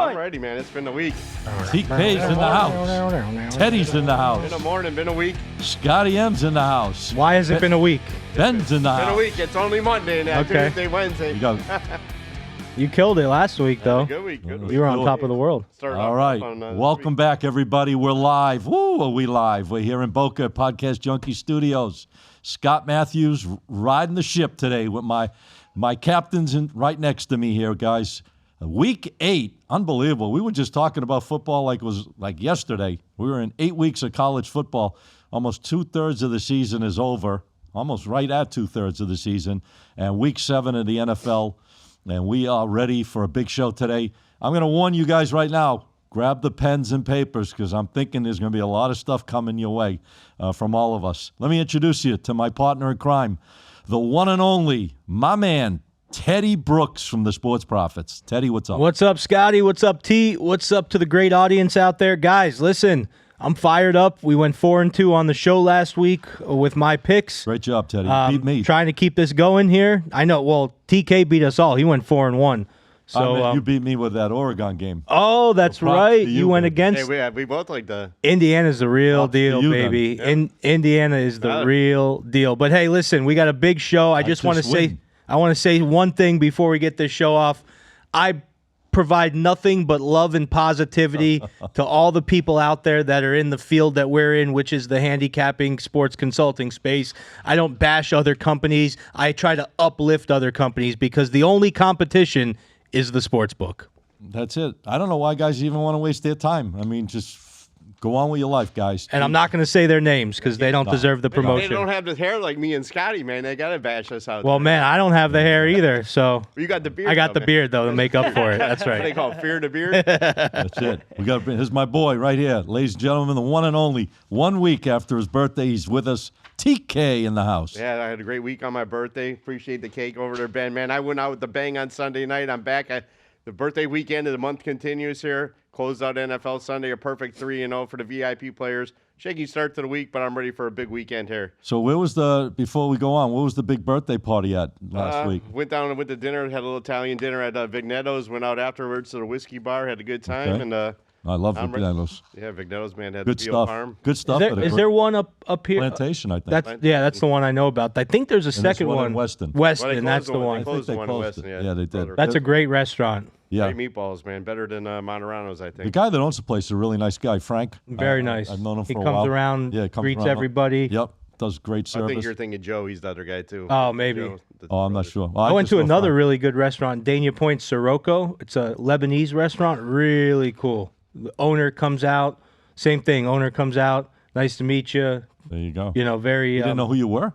going? I'm ready, man. It's been a week. TK's in the house. Teddy's in the Been a house. morning, been a week. Scotty M's in the house. Why has it been a week? Ben's in the Been a house. week. It's only Monday now. Okay. Tuesday, Wednesday. You go. You killed it last week, though. Good week. Good week. You were on top of the world. Started All off right. on, this Welcome week. back, everybody. We're live. Woo, are we live? We're here in Boca at Podcast Junkie Studios. Scott Matthews riding the ship today with my captains right next to me here, guys. Week 8, unbelievable. We were just talking about football like it was like yesterday. We were in 8 weeks of college football. Almost 2/3 of the season is over, almost right at 2/3 of the season. And week 7 of the NFL. And we are ready for a big show today. I'm going to warn you guys right now, grab the pens and papers because I'm thinking there's going to be a lot of stuff coming your way from all of us. Let me introduce you to my partner in crime, the one and only, my man, Teddy Brooks from the Sports Prophets. Teddy, what's up? What's up, Scotty? What's up, T? What's up to the great audience out there? Guys, listen, I'm fired up. We went 4-2 on the show last week with my picks. Great job, Teddy. Beat me. Trying to keep this going here. I know, well, TK beat us all. He went 4-1. So you beat me with that Oregon game. Oh, that's props right. to You you, went baby. against We both like the. Indiana's the real Props to deal, you, baby. then. Indiana is the real deal. But hey, listen, we got a big show. I just want to just say win. I want to say one thing before we get this show off. I provide nothing but love and positivity to all the people out there that are in the field that we're in, which is the handicapping sports consulting space. I don't bash other companies. I try to uplift other companies because the only competition is the sports book. That's it. I don't know why guys even want to waste their time. I mean, just go on with your life, guys. And I'm not going to say their names because they don't deserve the They promotion. don't have the hair like me and Scotty, man. They gotta bash us out. Well, there. man, I don't have the hair either, so You got the beard. I got the though, man. beard, though, to make up for it. That's What they right. call it, fear the beard. That's it. We got. Here's my boy right here, ladies and gentlemen, the one and only. 1 week after his birthday, he's with us. TK in the house. Yeah, I had a great week on my birthday. Appreciate the cake over there, Ben. Man, I went out with the bang on Sunday night. I'm back. The birthday weekend of the month continues here. Closed out NFL Sunday, a perfect 3-0 for the VIP players. Shaky start to the week, but I'm ready for a big weekend here. So before we go on, where was the big birthday party at last week? Went down and went to dinner, had a little Italian dinner at Vignetto's, went out afterwards to the whiskey bar, had a good time. Okay. And I love I'm ready. Vignetto's. Yeah, Vignetto's, man, had Good the veal stuff. parm. Good stuff. Is there one up here? Plantation? I think. That's the one I know about. I think there's a second one one. in Weston. Well, they Weston, that's closed the one. They closed they the one in closed Weston, it. Yeah, they did. Brother. That's a great restaurant. Yeah. Great meatballs, man. Better than Monterano's, I The think. guy that owns the place is a really nice guy, Frank. Very nice. I've known him for He a comes while. around, Yeah, comes greets around. everybody. Yep, does great I service. think you're thinking Joe. He's the other guy, too. Oh, maybe. Joe, the Oh, I'm not brother. sure. Well, I went just to know another Frank. really good restaurant, Dania Point Sirocco. It's a Lebanese restaurant, really cool. The owner comes out, same thing. Owner comes out, nice to meet you. There you go. You know, very. You didn't know who you were?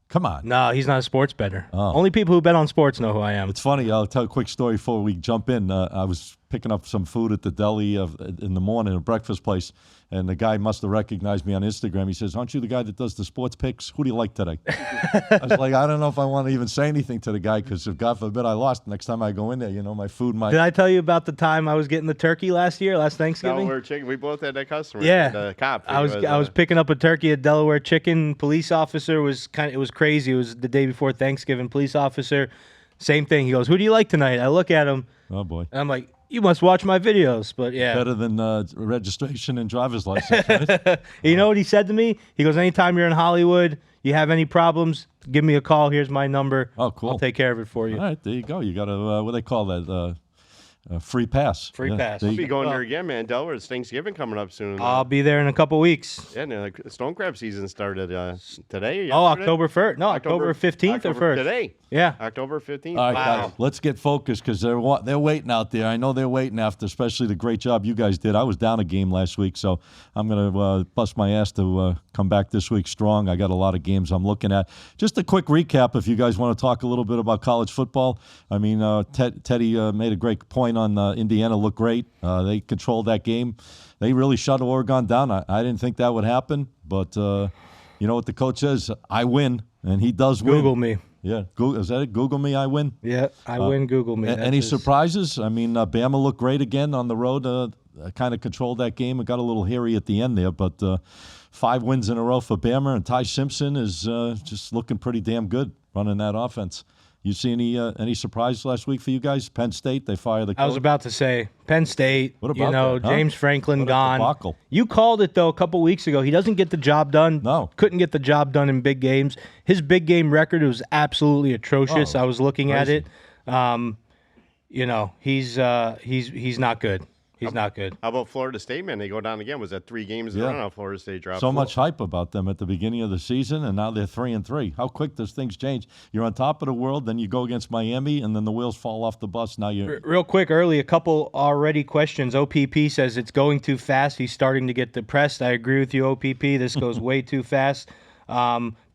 Come on. No, he's not a sports bettor. Oh. Only people who bet on sports know who I am. It's funny. I'll tell a quick story before we jump in. I was picking up some food at the deli in the morning, a breakfast place, and the guy must have recognized me on Instagram. He says, "Aren't you the guy that does the sports picks? Who do you like today?" I was like, I don't know if I want to even say anything to the guy because if God forbid I lost, next time I go in there, my food might. Did I tell you about the time I was getting the turkey last Thanksgiving? Delaware Chicken. We both had that customer. Yeah. The cop. I was picking up a turkey at Delaware Chicken. Police officer was it was crazy. It was the day before Thanksgiving. Police officer, same thing. He goes, "Who do you like tonight?" I look at him Oh boy. and I'm like, "You must watch my videos." But yeah. Better than registration and driver's license. Right? You know what he said to me? He goes, "Anytime you're in Hollywood, you have any problems, give me a call. Here's my number. Oh, cool. I'll take care of it for you." All right, there you go. You got a what do they call that? Free pass. Free pass. there I'll you be go. going there again, man. Delaware, it's Thanksgiving coming up soon. I'll be there in a couple weeks. Yeah, no, the stone crab season started today. Oh, yesterday? October 1st. No, October 15th or 1st. Today. Yeah. October 15th. All right, Wow. guys, let's get focused because they're waiting out there. I know they're waiting after, especially the great job you guys did. I was down a game last week, so I'm going to bust my ass to come back this week strong. I got a lot of games I'm looking at. Just a quick recap if you guys want to talk a little bit about college football. I mean, Teddy made a great point on Indiana looked great. They controlled that game. They really shut Oregon down. I didn't think that would happen, but you know what the coach says? I win, and he does win. Google me. Yeah, is that it? Google me, I win. Yeah, I win. Google me. Any surprises? I mean, Bama looked great again on the road. Kind of controlled that game. It got a little hairy at the end there, but 5 wins in a row for Bama, and Ty Simpson is just looking pretty damn good running that offense. You see any surprise last week for you guys? Penn State, they fired the coach. I was about to say Penn State. What about that, huh? James Franklin What a gone. debacle. You called it though a couple weeks ago. He doesn't get the job done. No. Couldn't get the job done in big games. His big game record was absolutely atrocious. Oh, I was looking crazy. at it. He's not good. He's not good. How about Florida State, man? They go down again. Was that 3 games in a row? Florida State dropped. So much hype about them at the beginning of the season, and now they're 3-3. How quick does things change? You're on top of the world, then you go against Miami, and then the wheels fall off the bus. Now you're Real quick, early, a couple already questions. OPP says it's going too fast. He's starting to get depressed. I agree with you, OPP. This goes way too fast.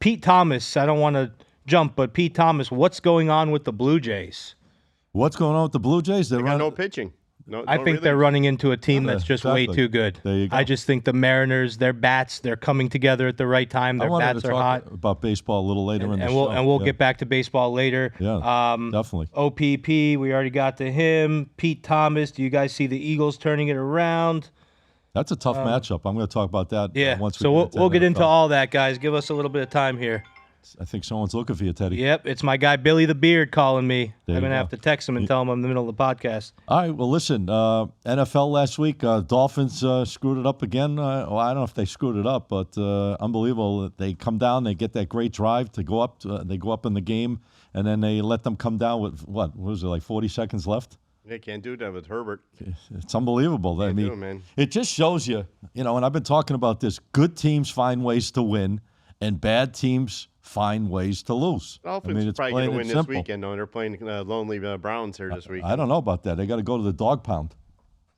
Pete Thomas, I don't want to jump, but Pete Thomas, what's going on with the Blue Jays? What's going on with the Blue Jays? They got no pitching. No, I think they're running into a team that's just way exactly. too good. There you go. I just think the Mariners, their bats, they're coming together at the right time. I Their wanted bats to are talk hot. about baseball a little later in the And show. we'll Yeah. get back to baseball later. Yeah, definitely. OPP, we already got to him. Pete Thomas, do you guys see the Eagles turning it around? That's a tough matchup. I'm going to talk about that. Yeah. Once So we'll get into NFL. all that, guys. Give us a little bit of time here. I think someone's looking for you, Teddy. Yep, it's my guy Billy the Beard calling me. There I'm you going to go. have to text him and tell him I'm in the middle of the podcast. All right, well, listen, NFL last week, Dolphins screwed it up again. Well, I don't know if they screwed it up, but unbelievable. They come down, they get that great drive to go up. They go up in the game, and then they let them come down with, what was it, like 40 seconds left? They can't do that with Herbert. It's unbelievable. I Can't do mean, it, man. it just shows you, and I've been talking about this, good teams find ways to win, and bad teams find ways to lose. Dolphins it's probably going plain to and win this simple. weekend, though. They're playing lonely Browns here this week. I don't know about that. They got to go to the dog pound.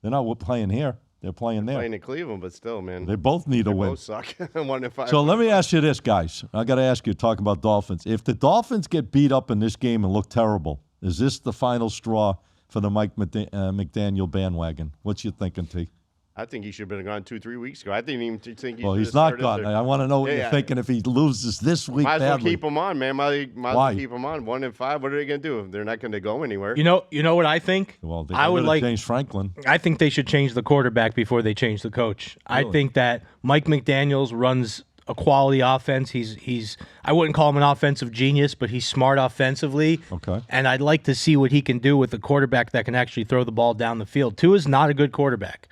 They're not playing here. They're playing there. Playing in Cleveland, but still, man. They both need a win. Both suck. 1-5. So let me ask you this, guys. I got to ask you, talking about Dolphins. If the Dolphins get beat up in this game and look terrible, is this the final straw for the Mike McDaniel bandwagon? What's you thinking, T? I think he should have been gone 2-3 weeks ago. I didn't even think he Well, should he's have not started gone. there. I want to know what Yeah, you're yeah. thinking if he loses this week Might as well badly. keep him on, man. Might as Why? well keep him on. 1-5. What are they going to do? They're not going to go anywhere. You know what I think? Well, they I got would rid of like James Franklin. I think they should change the quarterback before they change the coach. I Really? think that Mike McDaniels runs a quality offense. He's I wouldn't call him an offensive genius, but he's smart offensively. Okay. And I'd like to see what he can do with a quarterback that can actually throw the ball down the field. Tua's not a good quarterback.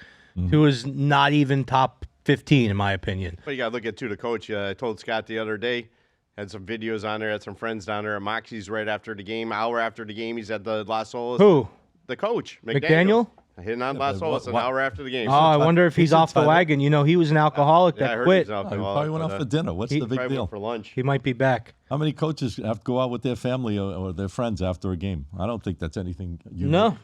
Tua's not even top 15 in my opinion. But you got to look at, too, the coach. I told Scott the other day, had some videos on there, had some friends down there at Moxie's right after the game. Hour after the game, he's at the Las Olas. Who? The coach, McDaniel? Hitting on Las Olas an what- hour after the game. Oh, I wonder if he's He's off the entitled. wagon. He was an alcoholic Yeah, I that heard quit. he's out He there. probably went out for dinner. What's the big Probably deal? went for lunch. He might be back. How many coaches have to go out with their family or their friends after a game? I don't think that's anything. Unique. No.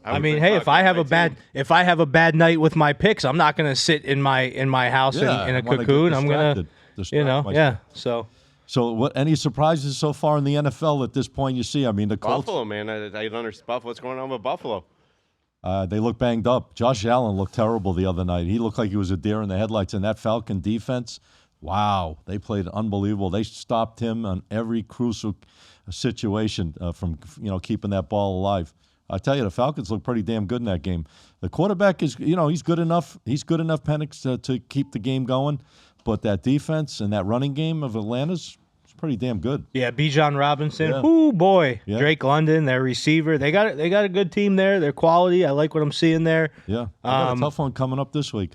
I would mean, think hey, about if I have a my bad team. night with my picks, I'm not going to sit in my house Yeah, in I a wanna get cocoon. I'm going to, distract myself. yeah. So So, what? Any surprises so far in the NFL at this point? You see, I mean, the Colts. Buffalo, man. I don't understand Buffalo. What's going on with Buffalo? They look banged up. Josh Allen looked terrible the other night. He looked like he was a deer in the headlights. And that Falcon defense, wow, they played unbelievable. They stopped him on every crucial situation from keeping that ball alive. I tell you, the Falcons look pretty damn good in that game. The quarterback is, he's good enough. He's good enough, Penix, to keep the game going. But that defense and that running game of Atlanta's pretty damn good. yeah, Bijan Robinson. Yeah. Ooh boy, Yeah. Drake London, their receiver. They got a good team there. Their quality. I like what I'm seeing there. Yeah, they got a tough one coming up this week.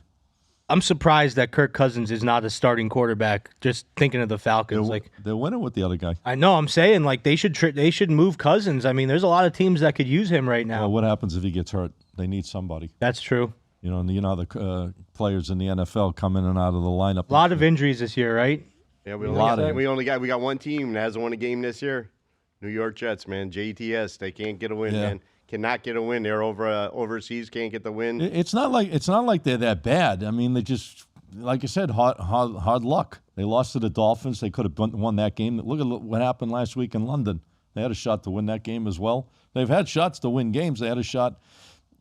I'm surprised that Kirk Cousins is not a starting quarterback. Just thinking of the Falcons, They're winning with the other guy. I know I'm saying they should move Cousins. I mean, there's a lot of teams that could use him right now. Well, what happens if he gets hurt? They need somebody. That's true. And the players in the NFL come in and out of the lineup. A lot of injuries this year, right? Yeah, we lot of got one team that hasn't won a game this year. New York Jets, man. JTS. They can't get a win, Yeah. man. Cannot get a win. They're overseas. Can't get the win. It's not like they're that bad. I mean, they just, like I said, hard luck. They lost to the Dolphins. They could have won that game. Look at what happened last week in London. They had a shot to win that game as well. They've had shots to win games. They had a shot,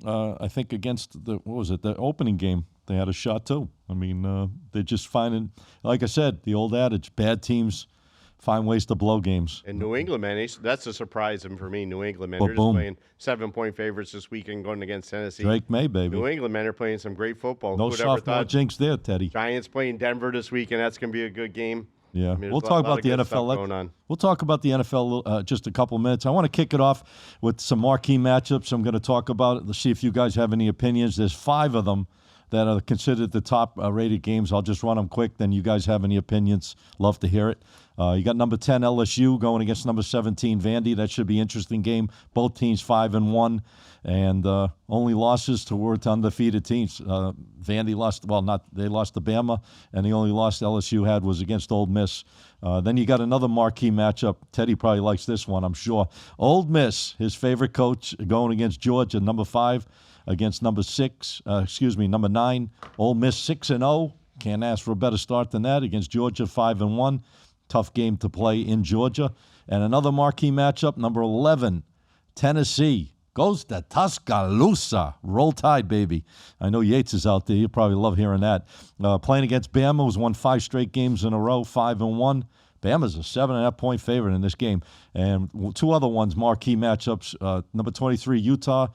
I think, against the opening game. They had a shot too. I mean, they're just finding, like I said, the old adage: bad teams find ways to blow games. And New England, man, that's a surprise for me. New England, man, Well, they're boom. just playing 7-point favorites this weekend going against Tennessee. Drake May, baby. New England, man, they're playing some great football. No Who'd ever sophomore thought? jinx there, Teddy. Giants playing Denver this weekend. That's going to be a good game. Yeah, I mean, we'll there's a talk lot about of the good NFL. stuff going on. We'll talk about the NFL just a couple minutes. I want to kick it off with some marquee matchups. I'm going to talk about it. Let's see if you guys have any opinions. There's 5 of them that are considered the top rated games. I'll just run them quick. Then you guys have any opinions? Love to hear it. You got number 10 LSU going against number 17 Vandy. That should be an interesting game. Both teams 5-1, and only losses towards undefeated teams. Vandy lost. Well, they lost to Bama, and the only loss LSU had was against Ole Miss. Then you got another marquee matchup. Teddy probably likes this one, I'm sure. Ole Miss, his favorite coach, going against Georgia, number 5, against number 9. Ole Miss 6-0. Can't ask for a better start than that against Georgia, 5-1. Tough game to play in Georgia. And another marquee matchup, number 11, Tennessee goes to Tuscaloosa. Roll Tide, baby. I know Yates is out there. You probably love hearing that. Playing against Bama, who's won 5 straight games in a row, 5-1. Bama's a 7.5-point favorite in this game. And 2 other ones, marquee matchups. Number 23, Utah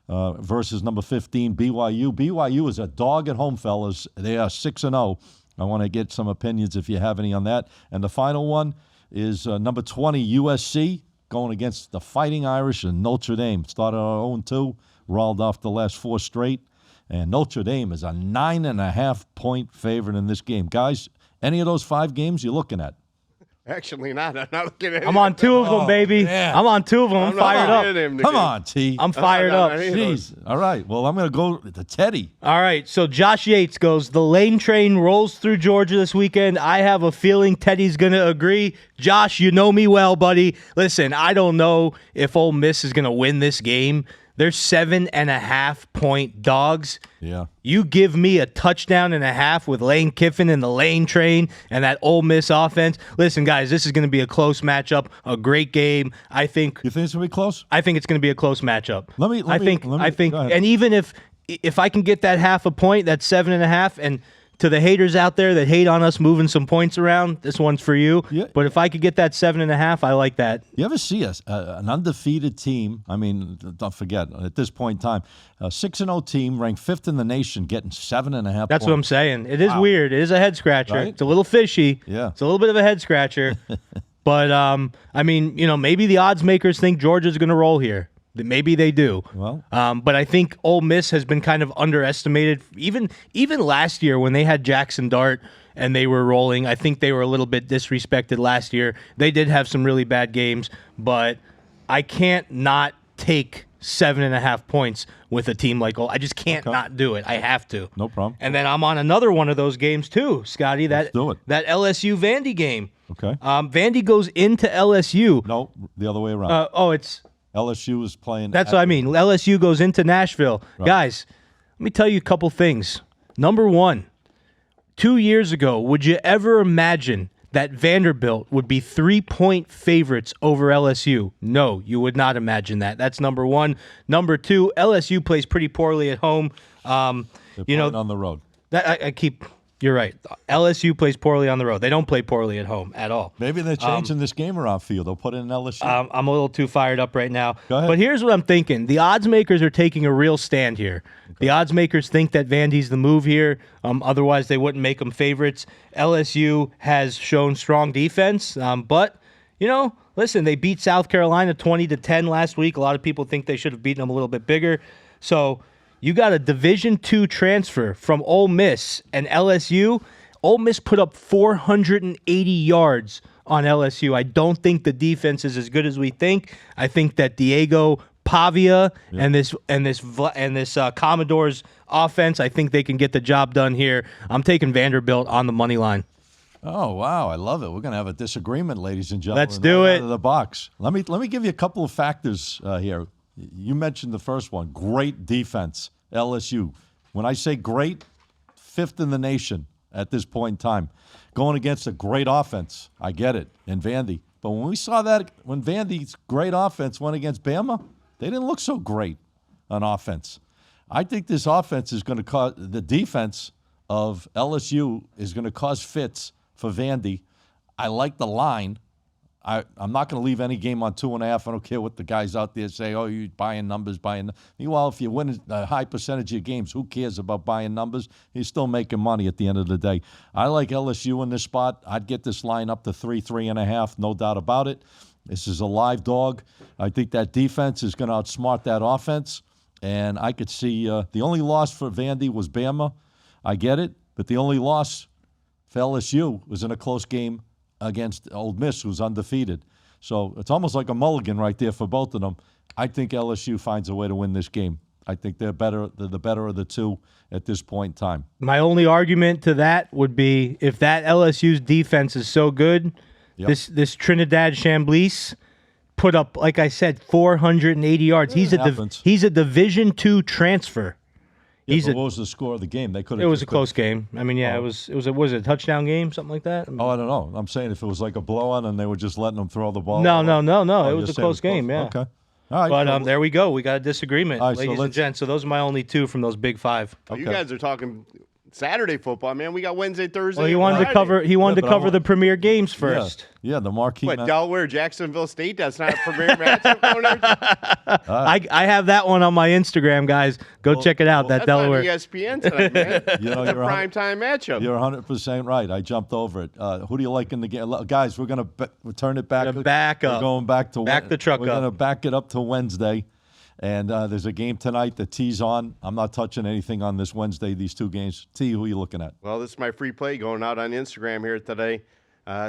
versus number 15, BYU. BYU is a dog at home, fellas. They are 6-0. I want to get some opinions if you have any on that. And the final one is number 20, USC, going against the Fighting Irish and Notre Dame. Started on 0-2, rolled off the last 4 straight. And Notre Dame is a 9.5-point favorite in this game. Guys, any of those 5 games you're looking at? Actually not. I'm not looking at I'm on 2 of them, baby. man. I'm on 2 of them. I'm fired up. Come on, T. I'm fired up. Jeez. All right. Well, I'm going to go to Teddy. All right, so Josh Yates goes, the lane train rolls through Georgia this weekend. I have a feeling Teddy's going to agree. Josh, you know me well, buddy. Listen, I don't know if Ole Miss is going to win this game. They're 7.5-point dogs. Yeah. You give me a touchdown and a half with Lane Kiffin and the lane train and that Ole Miss offense. Listen, guys, this is going to be a close matchup, a great game. You think it's going to be close? I think it's going to be a close matchup. I think, and even if I can get that half a point, that's 7.5, and to the haters out there that hate on us moving some points around, this one's for you. Yeah. But if I could get that 7.5, I like that. You ever see an undefeated team? I mean, don't forget, at this point in time, a 6-0 team ranked 5th in the nation getting 7.5 That's points. what I'm saying. It is weird. It is a head scratcher. Right? It's a little fishy. Yeah. It's a little bit of a head scratcher. But, I mean, maybe the odds makers think Georgia's going to roll here. Maybe they do. Well, but I think Ole Miss has been kind of underestimated. Even last year when they had Jackson Dart and they were rolling, I think they were a little bit disrespected last year. They did have some really bad games, but I can't not take 7.5 points with a team like Ole. I just can't not do it. I have to. no problem. And then I'm on another one of those games too, Scotty. Let's do it. That LSU Vandy game. Okay. Vandy goes into LSU. No, the other way around. It's. LSU is playing. That's what I mean. LSU goes into Nashville. Right. Guys, let me tell you a couple things. Number 1, 2 years ago, would you ever imagine that Vanderbilt would be 3-point favorites over LSU? No, you would not imagine that. That's number 1. Number 2, LSU plays pretty poorly at home. They're playing on the road. You're right. LSU plays poorly on the road. They don't play poorly at home at all. Maybe they're changing this game around for you. They'll put in LSU. I'm a little too fired up right now. Go ahead. But here's what I'm thinking. The odds makers are taking a real stand here. Okay. The odds makers think that Vandy's the move here. Otherwise, they wouldn't make them favorites. LSU has shown strong defense. But, listen, they beat South Carolina 20-10 last week. A lot of people think they should have beaten them a little bit bigger. So you got a Division II transfer from Ole Miss and LSU. Ole Miss put up 480 yards on LSU. I don't think the defense is as good as we think. I think that Diego Pavia and this Commodores offense, I think they can get the job done here. I'm taking Vanderbilt on the money line. Oh, wow. I love it. We're going to have a disagreement, ladies and gentlemen. Let's do it. Out of the box. Let me give you a couple of factors here. You mentioned the first one. Great defense, LSU. When I say great, 5th in the nation at this point in time. Going against a great offense. I get it, in Vandy. But when we saw that, when Vandy's great offense went against Bama, they didn't look so great on offense. I think this offense is going to cause, the defense of LSU is going to cause fits for Vandy. I like the line. I'm not going to leave any game on 2.5. I don't care what the guys out there say. Oh, you're buying numbers, Meanwhile, if you win a high percentage of your games, who cares about buying numbers? You're still making money at the end of the day. I like LSU in this spot. I'd get this line up to 3.5, no doubt about it. This is a live dog. I think that defense is going to outsmart that offense. And I could see the only loss for Vandy was Bama. I get it. But the only loss for LSU was in a close game against Ole Miss, who's undefeated. So it's almost like a mulligan right there for both of them. I think LSU finds a way to win this game. I think they're better. They're the better of the two at this point in time. My only argument to that would be if that LSU's defense is so good, this Trinidad Chamblis put up, like I said, 480 yards. He's a Division II transfer. What was the score of the game? It was a close game. I mean, it was a touchdown game, something like that. I don't know. I'm saying if it was like a blowout and they were just letting them throw the ball. No. It was a close game. Yeah. Okay. All right. But there we go. We got a disagreement, right, ladies and gents. So those are my only two from those big five. Okay. You guys are talking Saturday football, man. We got Wednesday, Thursday. Well, he wanted to cover. He wanted to cover the premier games first. Yeah, the marquee. What, Delaware, Jacksonville State? That's not a premier matchup. I have that one on my Instagram, guys. Go check it out. That Delaware. That's on ESPN tonight, man. You're a prime time matchup. You're 100% right. I jumped over it. Who do you like in the game, guys? We're gonna turn it back. Back up. We're going back to the truck We're gonna back it up to Wednesday. And there's a game tonight that T's on. I'm not touching anything on this Wednesday, these two games. T, who are you looking at? Well, this is my free play going out on Instagram here today.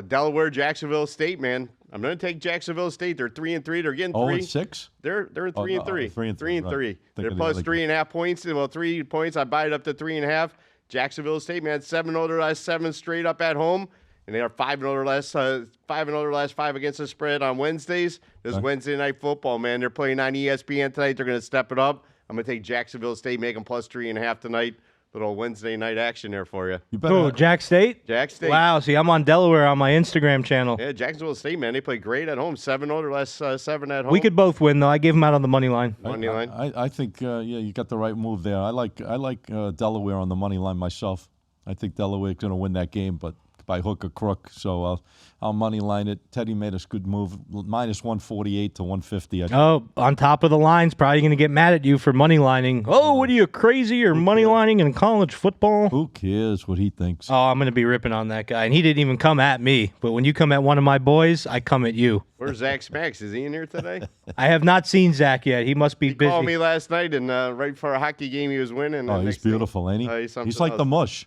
Delaware, Jacksonville State, man. I'm going to take Jacksonville State. They're 3-3. They're getting 3. 0-6? They're 3-3. 3-3. Right. They're plus 3.5 points. Well, 3 points. I buy it up to 3.5. Jacksonville State, man, 7-0 their last 7 straight up at home. And they are 5-0 their last 5-0 their last 5 against the spread on Wednesdays. This is Wednesday night football, man. They're playing on ESPN tonight. They're going to step it up. I'm going to take Jacksonville State, make them plus 3.5 tonight. Little Wednesday night action there for you. Jack State? Jack State. Wow, see, I'm on Delaware on my Instagram channel. Yeah, Jacksonville State, man, they play great at home. 7-0 their last 7 at home. We could both win, though. I gave them out on the money line. I think, you got the right move there. I like Delaware on the money line myself. I think Delaware's going to win that game, but by hook or crook. So I'll money line it. Teddy made us good move. Minus 148 to 150. On top of the lines, probably going to get mad at you for money lining. Oh, what are you, crazy or money lining in college football? Who cares what he thinks? Oh, I'm going to be ripping on that guy. And he didn't even come at me. But when you come at one of my boys, I come at you. Where's Zach Smacks? Is he in here today? I have not seen Zach yet. He must be busy. He called me last night, and right for a hockey game he was winning. Oh, he's beautiful, ain't he? He's like the mush.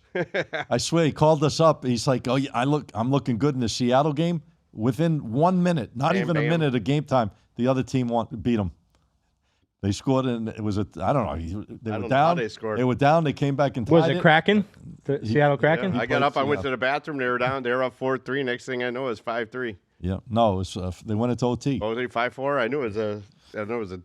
I swear, he called us up. He's like, yeah, I'm looking good in the Seattle game. Within 1 minute, not even a minute of game time, the other team beat them. They scored, and it was I don't know. They were down. They scored. They were down. They came back and tied Was it Kraken? The Seattle Kraken? Yeah, I got up. I went to the bathroom. They were down. They were up 4-3. Next thing I know, it was 5-3. Yeah. No, it was, they went into OT. Oh, they 5-4? I knew it was a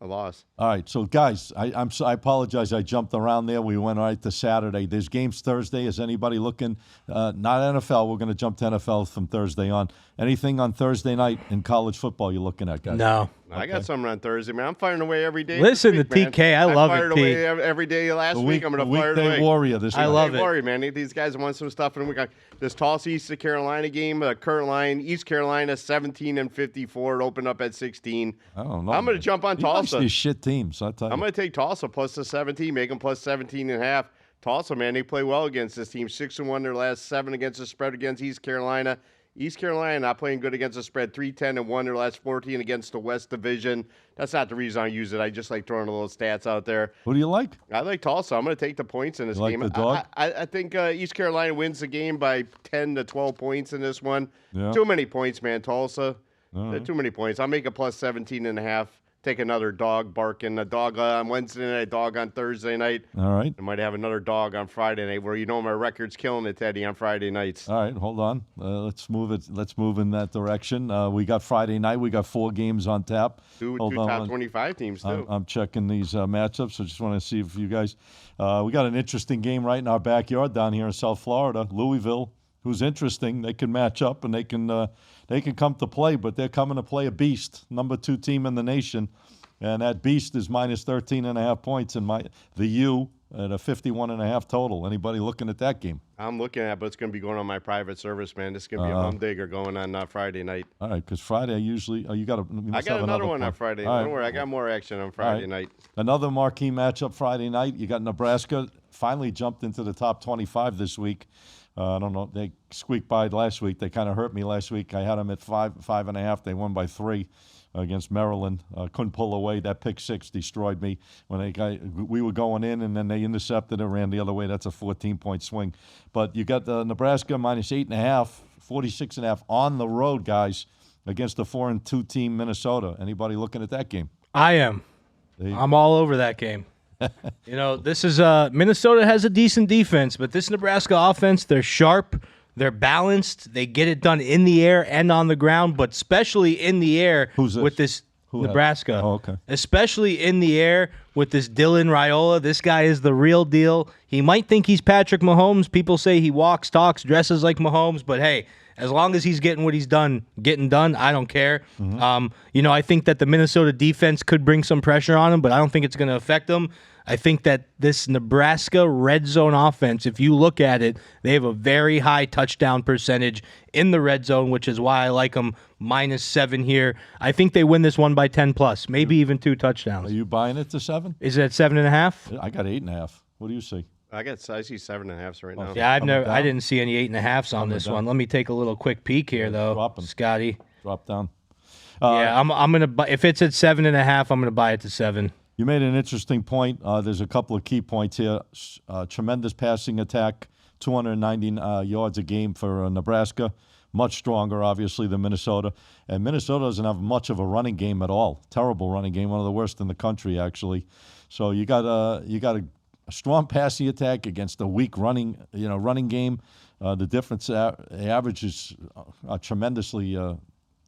loss. All right, so guys, I apologize. I jumped around there. We went right to Saturday. There's games Thursday. Is anybody looking? Not NFL. We're going to jump to NFL from Thursday on. Anything on Thursday night in college football you're looking at, guys? No. Okay. I got something on Thursday, man. I'm firing away every day. Listen to TK. I love it, I fired away every day last week. I'm going to fire it away. Warrior this week. I love it. Warrior, man. These guys want some stuff. And we got this Tulsa East Carolina game. Current line, East Carolina 17-54. It opened up at 16. I don't know. I'm going to jump on Tulsa. These shit teams, I tell you. I'm going to take Tulsa plus the 17, make them plus 17.5. Tulsa, man, they play well against this team. 6-1 their last 7 against the spread against East Carolina. East Carolina not playing good against the spread. 3-10-1 their last 14 against the West Division. That's not the reason I use it. I just like throwing a little stats out there. Who do you like? I like Tulsa. I'm going to take the points in this game. The dog? I think East Carolina wins the game by 10 to 12 points in this one. Yeah. Too many points, man. Tulsa. Too many points. I'll make a plus 17.5. Take another dog barking. A dog on Wednesday night, a dog on Thursday night. All right. I might have another dog on Friday night where my record's killing it, Teddy, on Friday nights. All right, hold on. Let's move it. Let's move in that direction. We got Friday night. We got 4 games on tap. Two top 25 teams, too. I'm checking these matchups. So just want to see if you guys we got an interesting game right in our backyard down here in South Florida. Louisville, who's interesting. They can match up and they can come to play, but they're coming to play a beast, number 2 team in the nation. And that beast is minus 13.5 points in the U at a 51.5 total. Anybody looking at that game? I'm looking at it, but it's going to be going on my private service, man. This is going to be a humdinger going on Friday night. All right, because Friday usually you got to. I got another one on Friday. Don't worry, I got more action on Friday night. Another marquee matchup Friday night. You got Nebraska finally jumped into the top 25 this week. I don't know. They squeaked by last week. They kind of hurt me last week. I had them at 5.5. They won by 3 against Maryland. Couldn't pull away. That pick 6 destroyed me. We were going in, and then they intercepted and ran the other way. That's a 14-point swing. But you got the Nebraska minus 8.5, 46.5 on the road, guys, against the 4-2 team Minnesota. Anybody looking at that game? I am. I'm all over that game. This is Minnesota has a decent defense, but this Nebraska offense, they're sharp, they're balanced, they get it done in the air and on the ground, but especially in the air with this Nebraska. Oh, okay. Especially in the air with this Dylan Raiola. This guy is the real deal. He might think he's Patrick Mahomes. People say he walks, talks, dresses like Mahomes, but hey, as long as he's getting what he's getting done, I don't care. Mm-hmm. I think that the Minnesota defense could bring some pressure on him, but I don't think it's going to affect him. I think that this Nebraska red zone offense, if you look at it, they have a very high touchdown percentage in the red zone, which is why I like them -7 here. I think they win this one by 10+, maybe even 2 touchdowns. Are you buying it to 7? Is it at 7.5? I got 8.5. What do you see? I see 7.5 right now. Yeah, I didn't see any 8.5s on this one. Let me take a little quick peek here, though, Scotty. Drop down. Yeah, I'm gonna buy. If it's at 7.5, I'm gonna buy it to 7. You made an interesting point. There's a couple of key points here. Tremendous passing attack, 290 yards a game for Nebraska. Much stronger, obviously, than Minnesota. And Minnesota doesn't have much of a running game at all. Terrible running game, one of the worst in the country, actually. So you got a strong passing attack against a weak running game. The difference, average is tremendously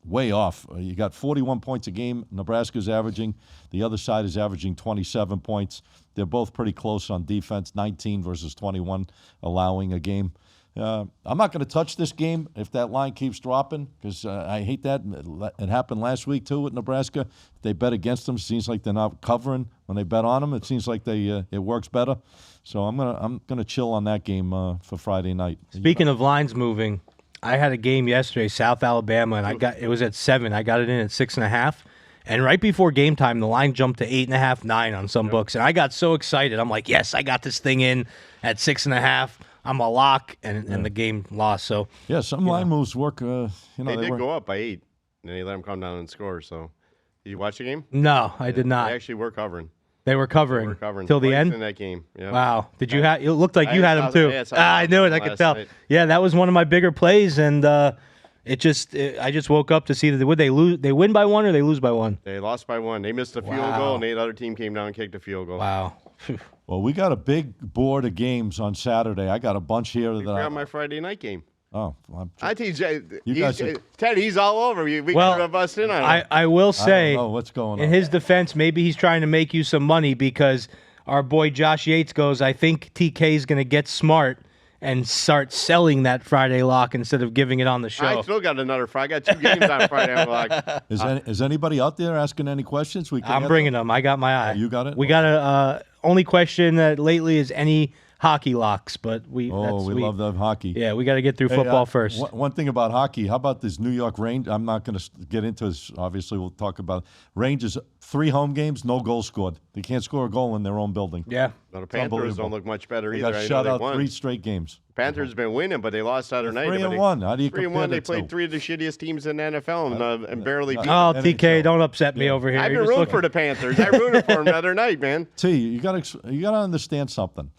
way off. You got 41 points a game. Nebraska's averaging. The other side is averaging 27 points. They're both pretty close on defense, 19 versus 21 allowing a game. I'm not going to touch this game if that line keeps dropping because I hate that. It happened last week, too, with Nebraska. They bet against them. It seems like they're not covering. When they bet on them, it seems like it works better. So I'm gonna chill on that game for Friday night. Speaking of lines moving, I had a game yesterday, South Alabama, and it was at 7. I got it in at 6.5. And right before game time, the line jumped to 8.5, 9 on some books. And I got so excited. I'm like, yes, I got this thing in at 6.5. I'm a lock, and the game lost. So yeah, some line moves work. They did go up by 8, and they let them come down and score. So, did you watch the game? No, I did not. They actually were covering. They were covering till the end in that game. Yeah. Wow! Did you have? It looked like you had them too. I knew it. I could tell. Night. Yeah, that was one of my bigger plays, and I just woke up to see that would they lose? They win by 1 or they lose by 1? They lost by 1. They missed a field goal, and the other team came down and kicked a field goal. Wow. Well, we got a big board of games on Saturday. I got a bunch here that I got my Friday night game. Oh, I teach Ted. He's all over. We got to bust in on him. I will say, I don't know what's going on. In his defense, maybe he's trying to make you some money because our boy Josh Yates goes, I think TK is going to get smart and start selling that Friday lock instead of giving it on the show. I still got another Friday. I got 2 games on Friday on lock. Is anybody out there asking any questions? I'm bringing them. I got my eye. You got it? We got a only question that lately is any hockey locks, but we love that hockey. Yeah, we got to get through football first. One thing about hockey, how about this New York Rangers? I'm not going to get into this. Obviously, we'll talk about Rangers. 3 home games, no goals scored. They can't score a goal in their own building. Yeah. No, the Panthers don't look much better they either. Got shut out 3 straight games. Panthers been winning, but they lost Saturday night. 3-1. How do you 3-1. They played 3 of the shittiest teams in the NFL and barely beat. Oh, TK, don't upset me over here. I've been rooting for the Panthers. I rooted for them the other night, man. You gotta understand something.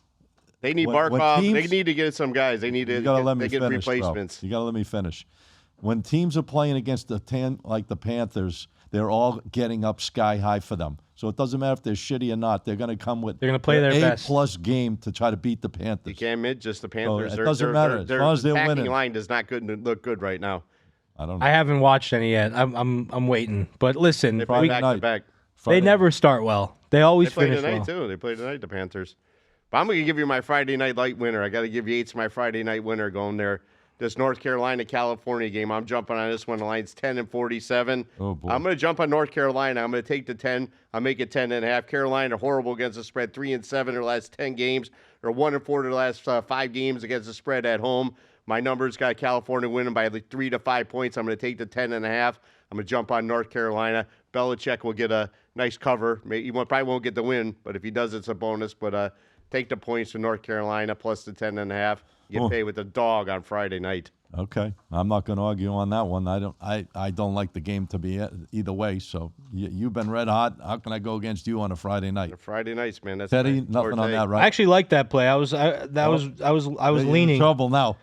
They need Barkov. They need to get some guys. They need to get replacements. You got to let me finish. When teams are playing against like the Panthers, they're all getting up sky high for them. So it doesn't matter if they're shitty or not. They're going to come with they're going to play their best A+ game to try to beat the Panthers. You can't admit just the Panthers. So it doesn't matter as long as they're winning. Their line does not look good right now. I don't know. I haven't watched any yet. I'm waiting. But listen, they play back to back. They never start well. They always finish well. They play tonight too. They play tonight, the Panthers. But I'm going to give you my Friday night light winner. I got to give Yates my Friday night winner going there. this North Carolina-California game. I'm jumping on this one. The line's 10-47. Oh, boy. I'm going to jump on North Carolina. I'm going to take the 10. I'll make it 10.5. Carolina horrible against the spread. 3-7 their last 10 games, or 1-4 their last 5 games against the spread at home. My numbers got California winning by like 3 to 5 points. I'm going to take the 10.5. I'm going to jump on North Carolina. Belichick will get a nice cover. He probably won't get the win, but if he does, it's a bonus. But take the points to North Carolina plus the 10.5. Get paid with a dog on Friday night. Okay, I'm not going to argue on that one. I don't like the game to be either way. So you've been red hot. How can I go against you on a Friday night? Friday nights, man. That's Teddy, nothing on that, right? I actually like that play. I was leaning. In trouble now.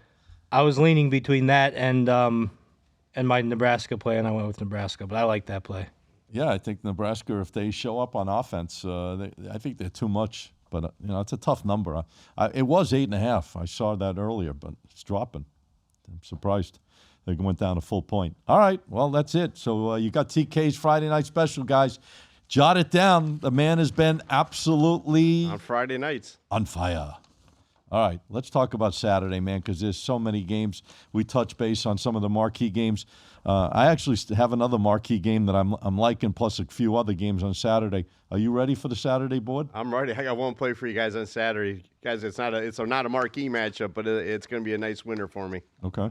I was leaning between that and my Nebraska play, and I went with Nebraska. But I like that play. Yeah, I think Nebraska, if they show up on offense, I think they're too much. But it's a tough number. It was 8.5. I saw that earlier, but it's dropping. I'm surprised they went down a full point. All right, well, that's it. So you got TK's Friday night special, guys. Jot it down. The man has been absolutely on Friday nights on fire. All right, let's talk about Saturday, man, because there's so many games. We touch base on some of the marquee games. I actually have another marquee game that I'm liking, plus a few other games on Saturday. Are you ready for the Saturday board? I'm ready. I got one play for you guys on Saturday. Guys, it's not a marquee matchup, but it's going to be a nice winner for me. Okay,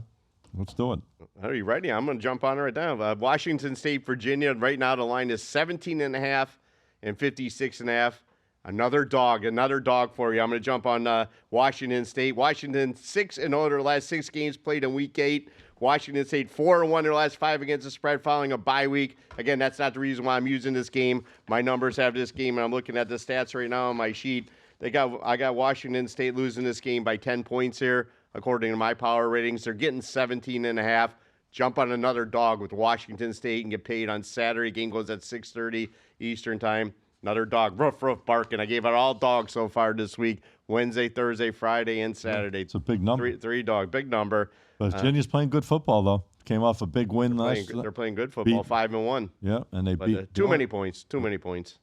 let's do it. Are you ready? I'm going to jump on it right now. Washington State, Virginia. Right now the line is 17.5 and 56.5. Another dog for you. I'm going to jump on Washington State. Washington 6-0 their last 6 games played in Week 8. Washington State 4-1 their last 5 against the spread following a bye week. Again, that's not the reason why I'm using this game. My numbers have this game, and I'm looking at the stats right now on my sheet. I got Washington State losing this game by 10 points here, according to my power ratings. They're getting 17.5. Jump on another dog with Washington State and get paid on Saturday. Game goes at 6:30 Eastern time. Another dog, roof, barking. I gave out all dogs so far this week. Wednesday, Thursday, Friday, and Saturday. It's a big number. Three dog, big number. But Virginia's playing good football, though. Came off a big win last. They're playing good football, 5-1. Yeah, and they beat. Too many points.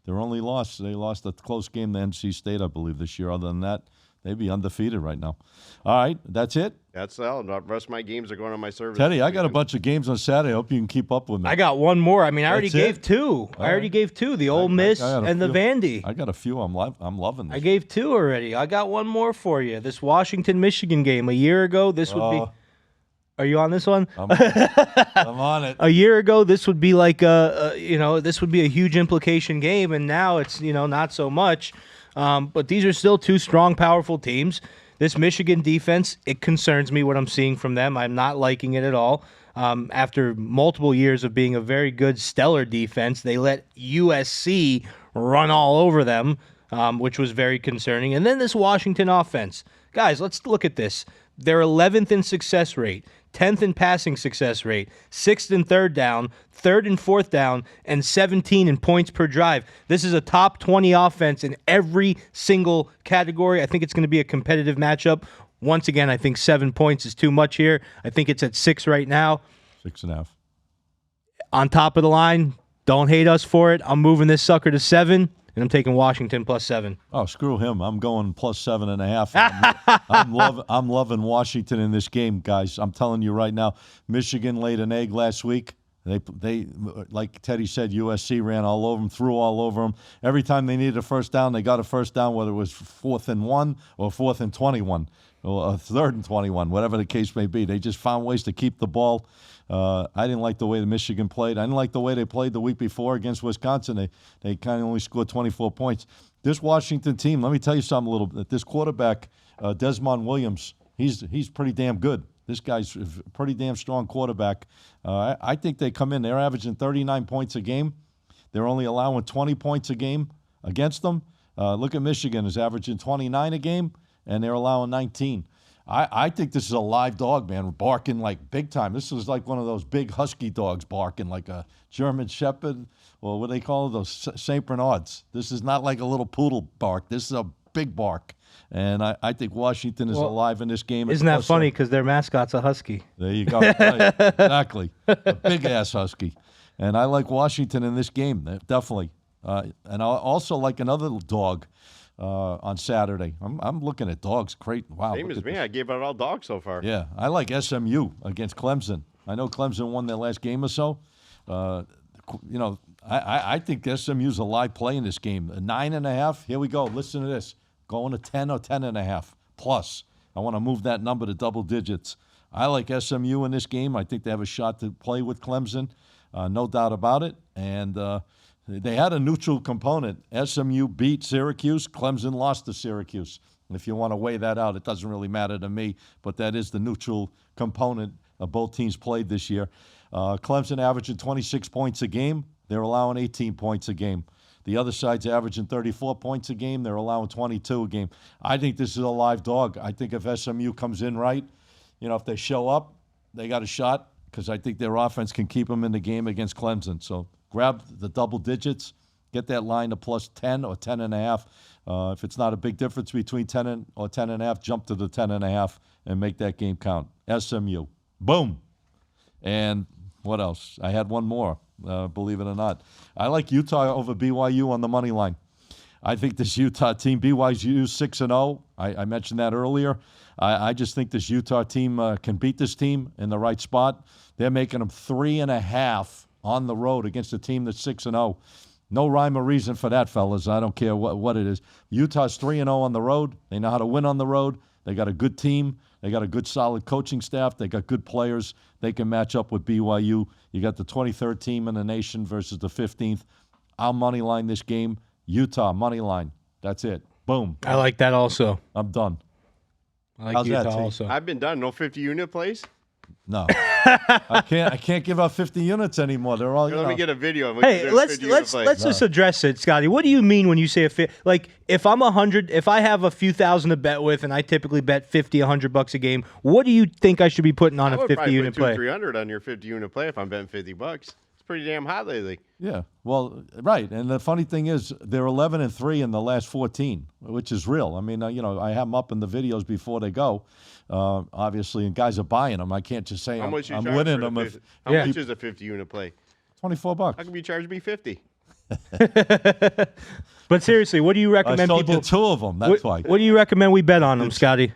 Their only loss. They lost a close game to NC State, I believe, this year. Other than that, they'd be undefeated right now. All right, that's it. That's all. The rest of my games are going on my service. Teddy, I got a bunch of games on Saturday. I hope you can keep up with me. I got one more. I mean, I already gave 2. I already gave 2. The Ole Miss and the Vandy. I got a few. I'm loving this. I gave 2 already. I got one more for you. This Washington-Michigan game. A year ago, this would be. Are you on this one? I'm on it. A year ago, this would be like this would be a huge implication game, and now it's not so much. But these are still 2 strong, powerful teams. This Michigan defense, it concerns me what I'm seeing from them. I'm not liking it at all. After multiple years of being a very good, stellar defense, they let USC run all over them, which was very concerning. And then this Washington offense. Guys, let's look at this. They're 11th in success rate, 10th in passing success rate, 6th in third down, 3rd and 4th down, and 17 in points per drive. This is a top 20 offense in every single category. I think it's going to be a competitive matchup. Once again, I think 7 points is too much here. I think it's at 6 right now. 6.5. On top of the line, don't hate us for it. I'm moving this sucker to 7. And I'm taking Washington plus 7. Oh, screw him. I'm going plus 7.5. I'm loving Washington in this game, guys. I'm telling you right now, Michigan laid an egg last week. They like Teddy said, USC ran all over them, threw all over them. Every time they needed a first down, they got a first down, whether it was 4th and 1 or 4th and 21 or 3rd and 21, whatever the case may be. They just found ways to keep the ball. I didn't like the way the Michigan played. I didn't like the way they played the week before against Wisconsin. They kind of only scored 24 points. This Washington team, let me tell you something a little bit. This quarterback, Desmond Williams, he's pretty damn good. This guy's a pretty damn strong quarterback. I think they come in. They're averaging 39 points a game. They're only allowing 20 points a game against them. Look at Michigan is averaging 29 a game, and they're allowing 19. I think this is a live dog, man, barking like big time. This is like one of those big husky dogs barking like a German Shepherd, or what do they call it, those St. Bernards. This is not like a little poodle bark. This is a big bark. And I think Washington is alive in this game. Isn't that funny? Because their mascot's a husky. There you go. Right. Exactly. A big-ass husky. And I like Washington in this game, definitely. And I also like another dog. on Saturday. I'm looking at dogs. Great. Wow. Same look as at me. this. I gave out all dogs so far. Yeah, I like SMU against Clemson. I know Clemson won their last game or so. I think SMU's a live play in this game. 9.5. Here we go. Listen to this. Going to 10 or 10.5 plus. I want to move that number to double digits. I like SMU in this game. I think they have a shot to play with Clemson, no doubt about it. And they had a neutral component. SMU beat Syracuse. Clemson lost to Syracuse. If you want to weigh that out, it doesn't really matter to me, but that is the neutral component both teams played this year. Clemson averaging 26 points a game. They're allowing 18 points a game. The other side's averaging 34 points a game. They're allowing 22 a game. I think this is a live dog. I think if SMU comes in right, if they show up, they got a shot because I think their offense can keep them in the game against Clemson. So grab the double digits, get that line to plus 10 or 10.5. If it's not a big difference between 10 or 10.5, jump to the 10.5 and make that game count. SMU. Boom. And what else? I had one more, believe it or not. I like Utah over BYU on the money line. I think this Utah team, BYU 6-0. I mentioned that earlier. I just think this Utah team can beat this team in the right spot. They're making them 3.5 on the road against a team that's 6-0. No rhyme or reason for that, fellas. I don't care what it is. Utah's 3-0 on the road. They know how to win on the road. They got a good team. They got a good, solid coaching staff. They got good players. They can match up with BYU. You got the 23rd team in the nation versus the 15th. I'll money line this game. Utah, money line. That's it. Boom. I like that also. I'm done. I like How's that, Utah T? also. I've been done. No 50-unit plays? No. I can't give out 50 units anymore. They're all, Let me get a video of Hey, their let's 50-unit play. just address it, Scotty. What do you mean when you say like if I'm 100, if I have a few thousand to bet with, and I typically bet 50, $100 a game, what do you think I should be putting on I a would 50 probably unit put play? 300 on your 50-unit play if I'm betting $50. It's pretty damn hot lately. Yeah, well, right. And the funny thing is, they're 11-3 in the last 14, which is real. I mean, I have them up in the videos before they go, obviously, and guys are buying them. I can't just say How much you I'm charge winning for them. the If 50? How much is a 50-unit play? $24. How come you charge me 50? But seriously, what do you I recommend sold people? you 2 of them. That's why. What do you recommend we bet on them, Scotty?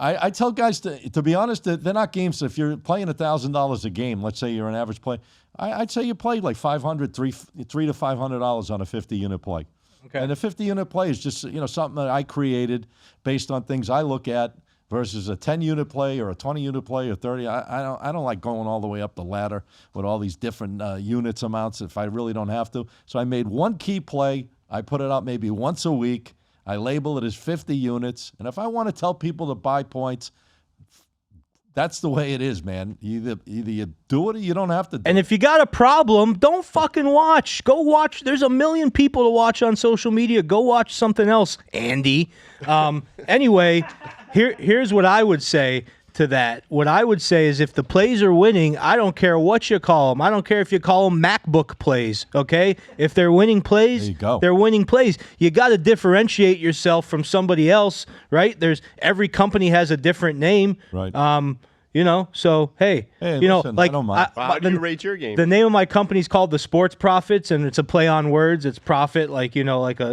I tell guys to be honest, they're not games. If you're playing $1,000 a game, let's say you're an average player, I'd say you play like $300 to $500 on a 50-unit play. Okay. And the 50-unit play is just something that I created based on things I look at versus a 10-unit play or a 20-unit play or 30. I don't like going all the way up the ladder with all these different units amounts if I really don't have to. So I made one key play. I put it out maybe once a week. I label it as 50 units. And if I want to tell people to buy points, that's the way it is, man. Either you do it or you don't have to do And it. if you got a problem, don't fucking watch. Go watch. There's a million people to watch on social media. Go watch something else, Andy. Anyway, here's what I would say to that. What I would say is if the plays are winning, I don't care what you call them. I don't care if you call them MacBook plays, okay? If they're winning plays, There you go. they're winning plays. You got to differentiate yourself from somebody else, right? Every company has a different name. Right. So hey, Hey, listen, listen, I don't mind. Well, how do you rate your game? the name of my company is called the Sports Prophets, and it's a play on words. It's profit, like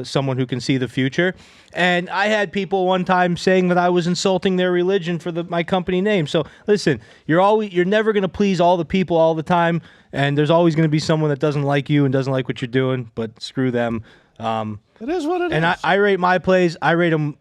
someone who can see the future. And I had people one time saying that I was insulting their religion for my company name. So listen, you're never going to please all the people all the time, and there's always going to be someone that doesn't like you and doesn't like what you're doing. But screw them. It is what it is. And I rate my plays. I rate them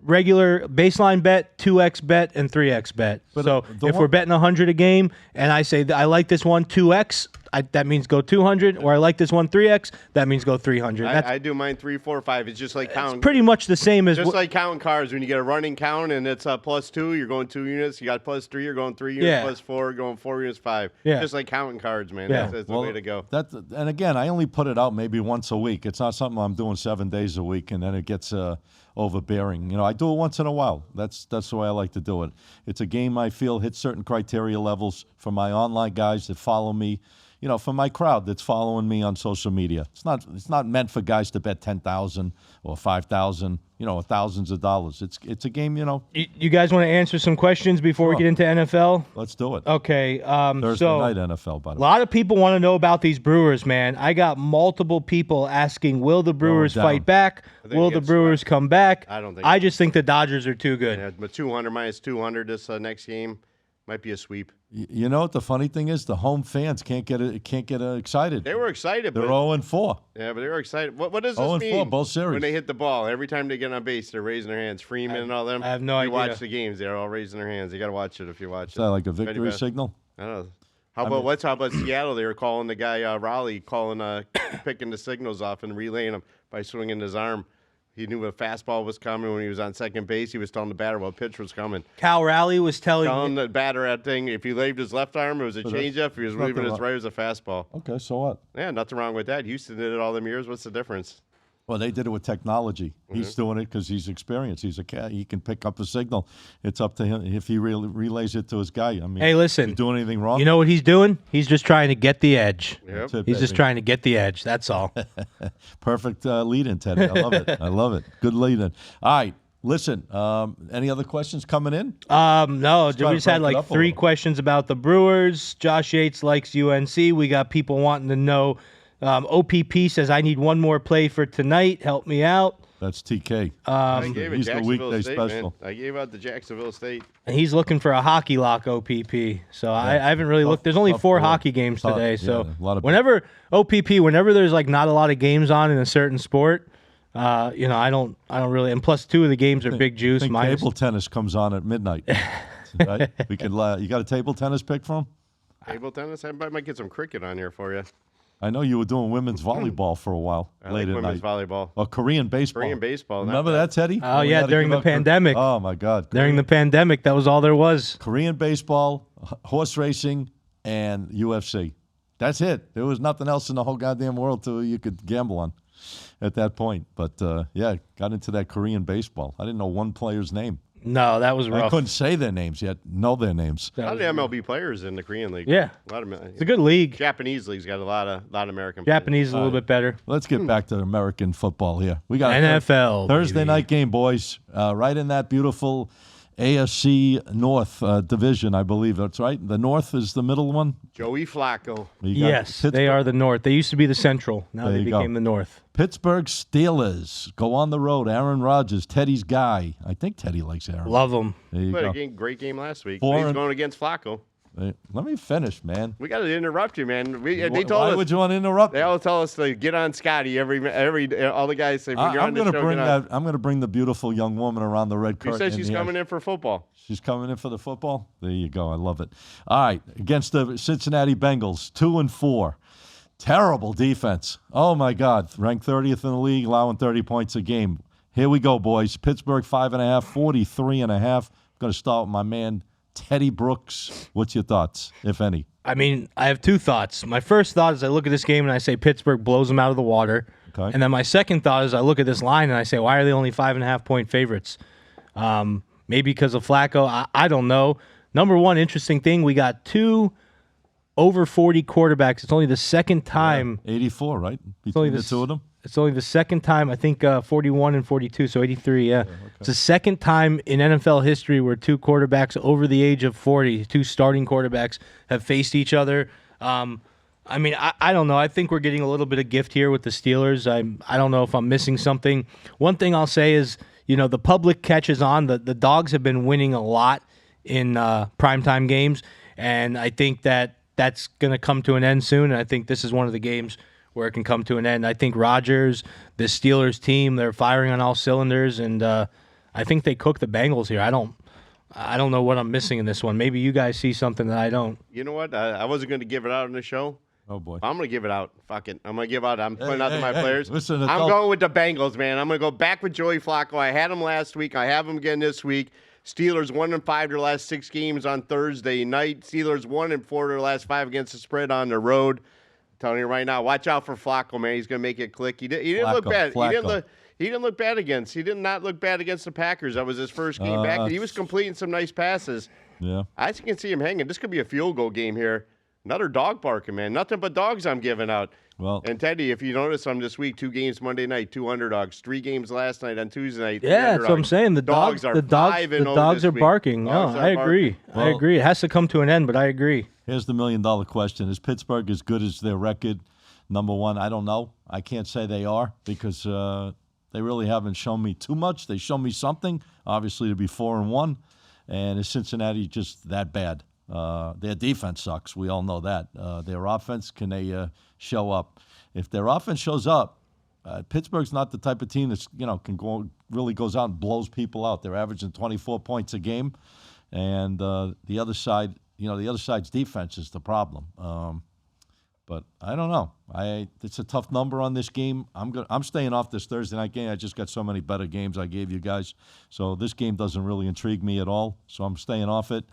regular baseline bet, 2x bet, and 3x bet. So if we're betting 100 a game, and I say I like this one 2x, that means go 200, or I like this one 3x, that means go 300. That's I do mine 3, 4, 5. It's just like counting. pretty much the same as Just like counting cards. When you get a running count and it's +2, you're going 2 units. You got +3, you're going 3 units. Yeah. +4, you're going 4 units, 5. Yeah. Just like counting cards, man. Yeah. That's the way to go. And again, I only put it out maybe once a week. It's not something I'm doing 7 days a week, and then it gets overbearing. I do it once in a while. That's the way I like to do it. It's a game I feel hits certain criteria levels for my online guys that follow me. For my crowd that's following me on social media. It's not meant for guys to bet 10,000 or 5,000 thousands of dollars. It's a game, You guys want to answer some questions before we Sure. get into NFL? Let's do it. Okay. Thursday night NFL, by A the way. lot of people want to know about these Brewers, man. I got multiple people asking, will the Brewers down. fight back? Will the get Brewers come back? I don't think I so. just think the Dodgers are too good. Yeah, but 200 minus 200 this next game might be a sweep. You know what the funny thing is? The home fans can't get excited. They were excited, They're but 0-4. yeah, but they were excited. What does this 0-4, mean? both series. When they hit the ball, every time they get on base, they're raising their hands. Freeman and all them. I have no you idea. watch the games; they're all raising their hands. You got to watch it if you watch Is that it. like a victory signal? I don't know. How about Seattle? They were calling the guy Raleigh, picking the signals off and relaying them by swinging his arm. He knew a fastball was coming when he was on second base. He was telling the batter what pitch was coming. Cal Raleigh was Telling the batter that thing, if he waved his left arm, it was a changeup. If he was nothing waving his wrong. right, it was a fastball. Okay, so what? Yeah, nothing wrong with that. Houston did it all them years. What's the difference? Well, they did it with technology. Mm-hmm. He's doing it because he's experienced. He's a cat. He can pick up a signal. It's up to him if he really relays it to his guy. I mean, Hey, listen. is he doing anything wrong? You know what he's doing? He's just trying to get the edge. Yep. That's it, He's just baby. trying to get the edge. That's all. Perfect lead-in, Teddy. I love it. I love it. Good lead-in. All right. Listen, any other questions coming in? No, try we to just had break it like up a 3 little. questions about the Brewers. Josh Yates likes UNC. We got people wanting to know. OPP says, I need one more play for tonight. Help me out. That's TK. I gave it He's the Jacksonville weekday State, special. man. I gave out the Jacksonville State. And he's looking for a hockey lock OPP. So I haven't really looked. There's only tough 4 board. hockey games Tough, today. yeah, So a lot of- whenever there's like not a lot of games on in a certain sport, I don't really. And plus 2 of the games are big I juice. think Minus table tennis comes on at midnight. Right? We could. You got a table tennis pick from? Table tennis? I might get some cricket on here for you. I know you were doing women's volleyball for a while I late like at women's night. volleyball. Or Korean baseball. Korean baseball. not Remember bad. that, Teddy? Oh, We yeah, had to during give the up pandemic. Oh, my God. during the pandemic, that was all there was. Korean baseball, horse racing, and UFC. That's it. There was nothing else in the whole goddamn world you could gamble on at that point. But, got into that Korean baseball. I didn't know one player's name. No, that was I rough. couldn't say their names yet. Know their names. A lot of the MLB players in the Korean League. Yeah. A lot of It's a good league. Japanese league's got a lot of American players. Japanese is a little bit better. Let's get back to American football here. We got a NFL. Thursday baby. night game, boys. Right in that beautiful AFC North division, I believe. That's right. The North is the middle one. Joey Flacco. You got Yes, they Pittsburgh- are the North. They used to be the Central. Now There they you go. became the North. Pittsburgh Steelers go on the road. Aaron Rodgers, Teddy's guy. I think Teddy likes Aaron. Love them. There you Played go. a great game last week. Four He's and- going against Flacco. Hey, let me finish, man. We got to interrupt you, man. They Why told us. would you want to interrupt? They all tell us to get on Scotty every all the guys say when you're I'm on the going to show. bring get on. that. I'm going to bring the beautiful young woman around the red She curtain. says she's here. coming in for football. She's coming in for the football. There you go. I love it. All right, against the Cincinnati Bengals, 2-4. Terrible defense. Oh my God, ranked 30th in the league, allowing 30 points a game. Here we go, boys. Pittsburgh 5.5, 43.5. Going to start with my man Teddy Brooks. What's your thoughts, if any? I mean, I have 2 thoughts. My first thought is I look at this game and I say Pittsburgh blows them out of the water. Okay. And then my second thought is I look at this line and I say, why are they only 5.5-point favorites? Maybe because of Flacco. I don't know. Number one interesting thing, we got 2 over 40 quarterbacks. It's only the second time. 84, right? only Between the this- two of them. It's only the second time, I think 41 and 42, so 83, yeah. It's the second time in NFL history where 2 quarterbacks over the age of 40, 2 starting quarterbacks, have faced each other. I mean, I don't know. I think we're getting a little bit of gift here with the Steelers. I don't know if I'm missing something. One thing I'll say is, the public catches on. The Dogs have been winning a lot in primetime games, and I think that's going to come to an end soon, and I think this is one of the games where it can come to an end. I think Rodgers, the Steelers team, they're firing on all cylinders, and I think they cook the Bengals here. I don't know what I'm missing in this one. Maybe you guys see something that I don't. You know what? I wasn't going to give it out on the show. Oh boy. I'm going to give it out. Fuck it. I'm going to give out. I'm putting out to my hey, players. listen, I'm adult- going with the Bengals, man. I'm going to go back with Joey Flacco. I had him last week. I have him again this week. Steelers 1-5 their last 6 games on Thursday night. Steelers 1-4 their last 5 against the spread on the road. I'm telling you right now, watch out for Flacco, man. He's going to make it click. He didn't look bad. Flacco. He didn't look bad against. He did not look bad against the Packers. That was his first game back, and he was completing some nice passes. Yeah. I can see him hanging. This could be a field goal game here. Another dog barking, man. Nothing but dogs I'm giving out. Well, And Teddy, if you notice them this week, 2 games Monday night, 2 underdogs, 3 games last night on Tuesday night. 3 Yeah, that's what I'm underdogs. saying. The dogs are 5-0 the dogs this are week. barking. Dogs No, are I agree. barking. I agree. It has to come to an end, but I agree. here's the million-dollar question: is Pittsburgh as good as their record? Number one, I don't know. I can't say they are because they really haven't shown me too much. They show me something, obviously, to be 4-1, and is Cincinnati just that bad? Their defense sucks. We all know that. Their offense, can they show up? If their offense shows up, Pittsburgh's not the type of team that's really goes out and blows people out. They're averaging 24 points a game, and the other side, the other side's defense is the problem. But I don't know. It's a tough number on this game. I'm staying off this Thursday night game. I just got so many better games I gave you guys, so this game doesn't really intrigue me at all. So I'm staying off it.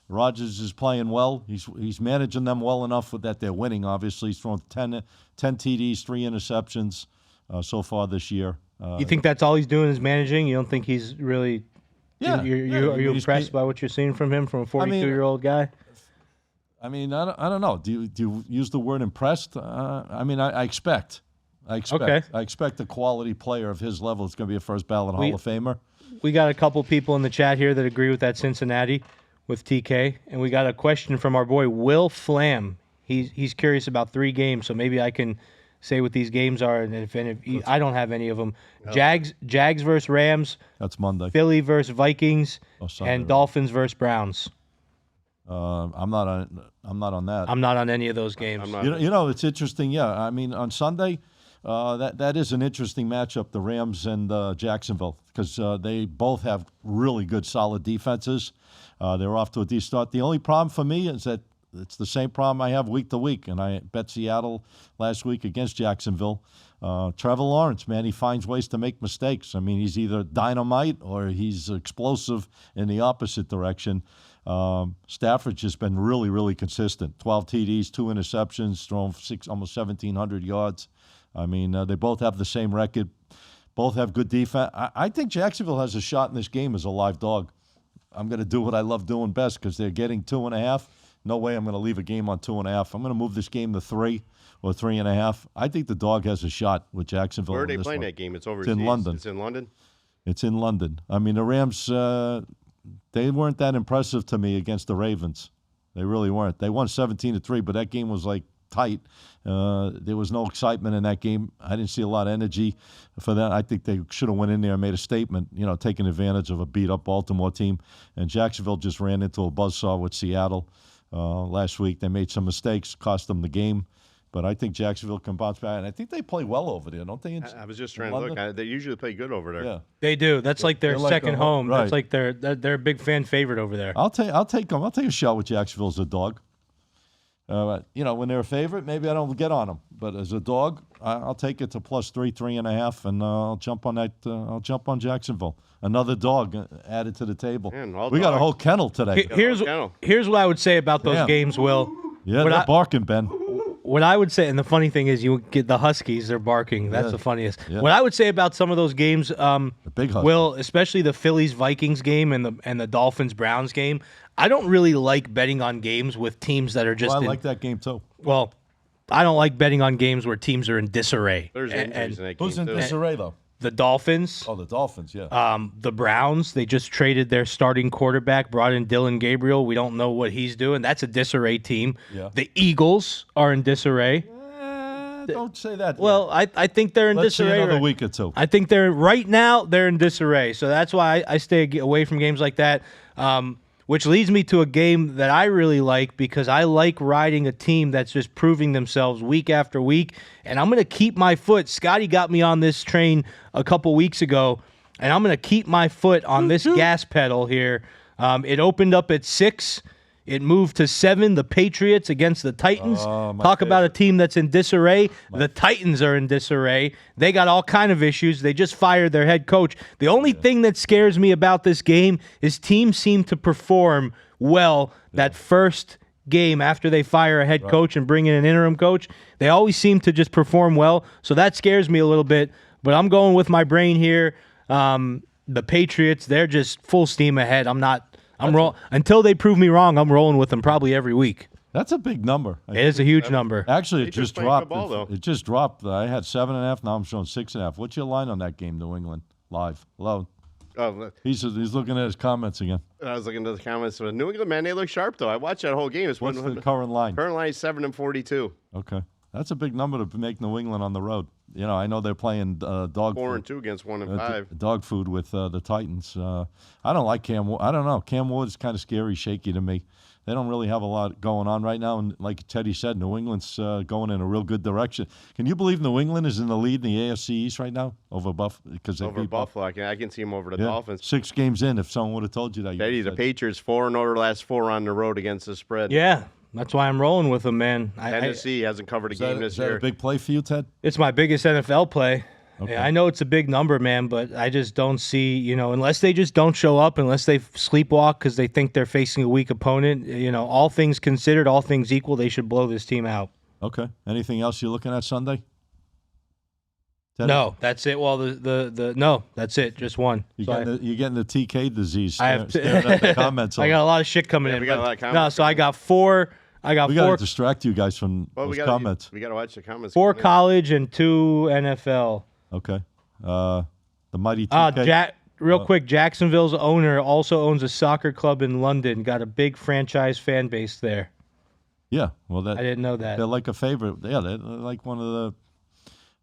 Rodgers is playing well. He's managing them well enough that they're winning. Obviously, he's thrown 10 TDs, 3 interceptions so far this year. You think that's all he's doing is managing? You don't think he's really? Yeah. Are you impressed by what you're seeing from him, from a 42-year-old guy? I mean, I don't know. Do you use the word impressed? I expect. Okay. I expect a quality player of his level is going to be a first ballot Hall of Famer. We got a couple people in the chat here that agree with that Cincinnati with TK, and we got a question from our boy Will Flam. He's curious about 3 games, so maybe I can say what these games are, and if I don't have any of them. No. Jags versus Rams. That's Monday. Philly versus Vikings, Sunday, and Dolphins versus Browns. I'm not on that. I'm not on any of those games. It's interesting. Yeah, I mean, on Sunday, that is an interesting matchup, the Rams and Jacksonville, because they both have really good, solid defenses. They're off to a decent start. The only problem for me is that it's the same problem I have week to week, and I bet Seattle last week against Jacksonville. Trevor Lawrence, man, he finds ways to make mistakes. I mean, he's either dynamite or he's explosive in the opposite direction. Stafford's just been really, really consistent. 12 TDs, 2 interceptions, thrown almost 1,700 yards. I mean, they both have the same record. Both have good defense. I think Jacksonville has a shot in this game as a live dog. I'm going to do what I love doing best because they're getting 2.5. No way I'm going to leave a game on 2.5. I'm going to move this game to 3 or 3.5. I think the dog has a shot with Jacksonville. Where are they playing that game? It's overseas. It's in London. It's in London? It's in London. I mean, the Rams, they weren't that impressive to me against the Ravens. They really weren't. They won 17-3, but that game was like tight. There was no excitement in that game. I didn't see a lot of energy for that. I think they should have went in there and made a statement, taking advantage of a beat-up Baltimore team. And Jacksonville just ran into a buzzsaw with Seattle last week. They made some mistakes, cost them the game. But I think Jacksonville can bounce back. And I think they play well over there, don't they? I was just trying to look. They usually play good over there. Yeah. They do. That's like their second home. Right. That's like they're a big fan favorite over there. I'll take them. I'll take a shot with Jacksonville as a dog. When they're a favorite, maybe I don't get on them. But as a dog, I'll take it to +3, 3.5, and I'll jump on that. I'll jump on Jacksonville. Another dog added to the table. Man, we got a whole kennel today. Here's what I would say about those games, Will. Yeah, they're barking, Ben. What I would say, and the funny thing is, you get the Huskies, they're barking. That's the funniest. Yeah. What I would say about some of those games, the big Huskies. Will, especially the Phillies-Vikings game and the Dolphins-Browns game, I don't really like betting on games with teams that are just I like that game, too. Well, I don't like betting on games where teams are in disarray. There's injuries in that game, Who's in too. disarray, though? The Dolphins. Oh, the Dolphins, yeah. The Browns, they just traded their starting quarterback, brought in Dylan Gabriel. We don't know what he's doing. That's a disarray team. Yeah. The Eagles are in disarray. Don't say that. Well, I think they're in Let's see disarray. another week or two. I think right now they're in disarray. So that's why I stay away from games like that. Which leads me to a game that I really like because I like riding a team that's just proving themselves week after week. And I'm going to keep my foot. Scotty got me on this train a couple weeks ago, and I'm going to keep my foot on this gas pedal here. It opened up at 6. It moved to 7, the Patriots against the Titans. Talk about a team that's in disarray. The Titans are in disarray. They got all kind of issues. They just fired their head coach. The only thing that scares me about this game is teams seem to perform well that first game after they fire a head coach and bring in an interim coach. They always seem to just perform well. So that scares me a little bit. But I'm going with my brain here. The Patriots, they're just full steam ahead. Until they prove me wrong, I'm rolling with them probably every week. That's a big number. It is a huge number. Actually, it Patriots just playing dropped. good ball, though. It just dropped. I had 7.5. Now I'm showing 6.5. What's your line on that game, New England? Live. Hello. Oh, He's looking at his comments again. I was looking at the comments. New England, man, they look sharp, though. I watched that whole game. It's What's the current line? Current line is 7-42. Okay. That's a big number to make New England on the road. You know, I know they're playing dog 4-2 food. against 1-5. Dog food with the Titans. I don't like Cam Ward. I don't know. Cam Ward is kind of scary, shaky to me. They don't really have a lot going on right now. And like Teddy said, New England's going in a real good direction. Can you believe New England is in the lead in the AFC East right now over Buffalo? Over Buffalo. I can see them over the Dolphins. 6 games in, if someone would have told you that. Teddy, the Patriots 4-0 their last 4 on the road against the spread. Yeah, that's why I'm rolling with them, man. Tennessee hasn't covered a game this Is that year. a big play for you, Ted? It's my biggest NFL play. Okay. Yeah, I know it's a big number, man, but I just don't see, unless they just don't show up, unless they sleepwalk because they think they're facing a weak opponent, all things considered, all things equal, they should blow this team out. Okay. Anything else you're looking at Sunday? Teddy? No, that's it. Well, no, that's it. Just one. You're getting the TK disease. I have staring at the comments. I got a lot of shit coming in. we got a lot of No, comments so I got four. We got to distract you guys from those comments. We got to watch the comments. 4 college and 2 NFL. Okay. The mighty TK. Real quick, Jacksonville's owner also owns a soccer club in London. Got a big franchise fan base there. Yeah, well, I didn't know that. They're like a favorite. Yeah, they're like one of the.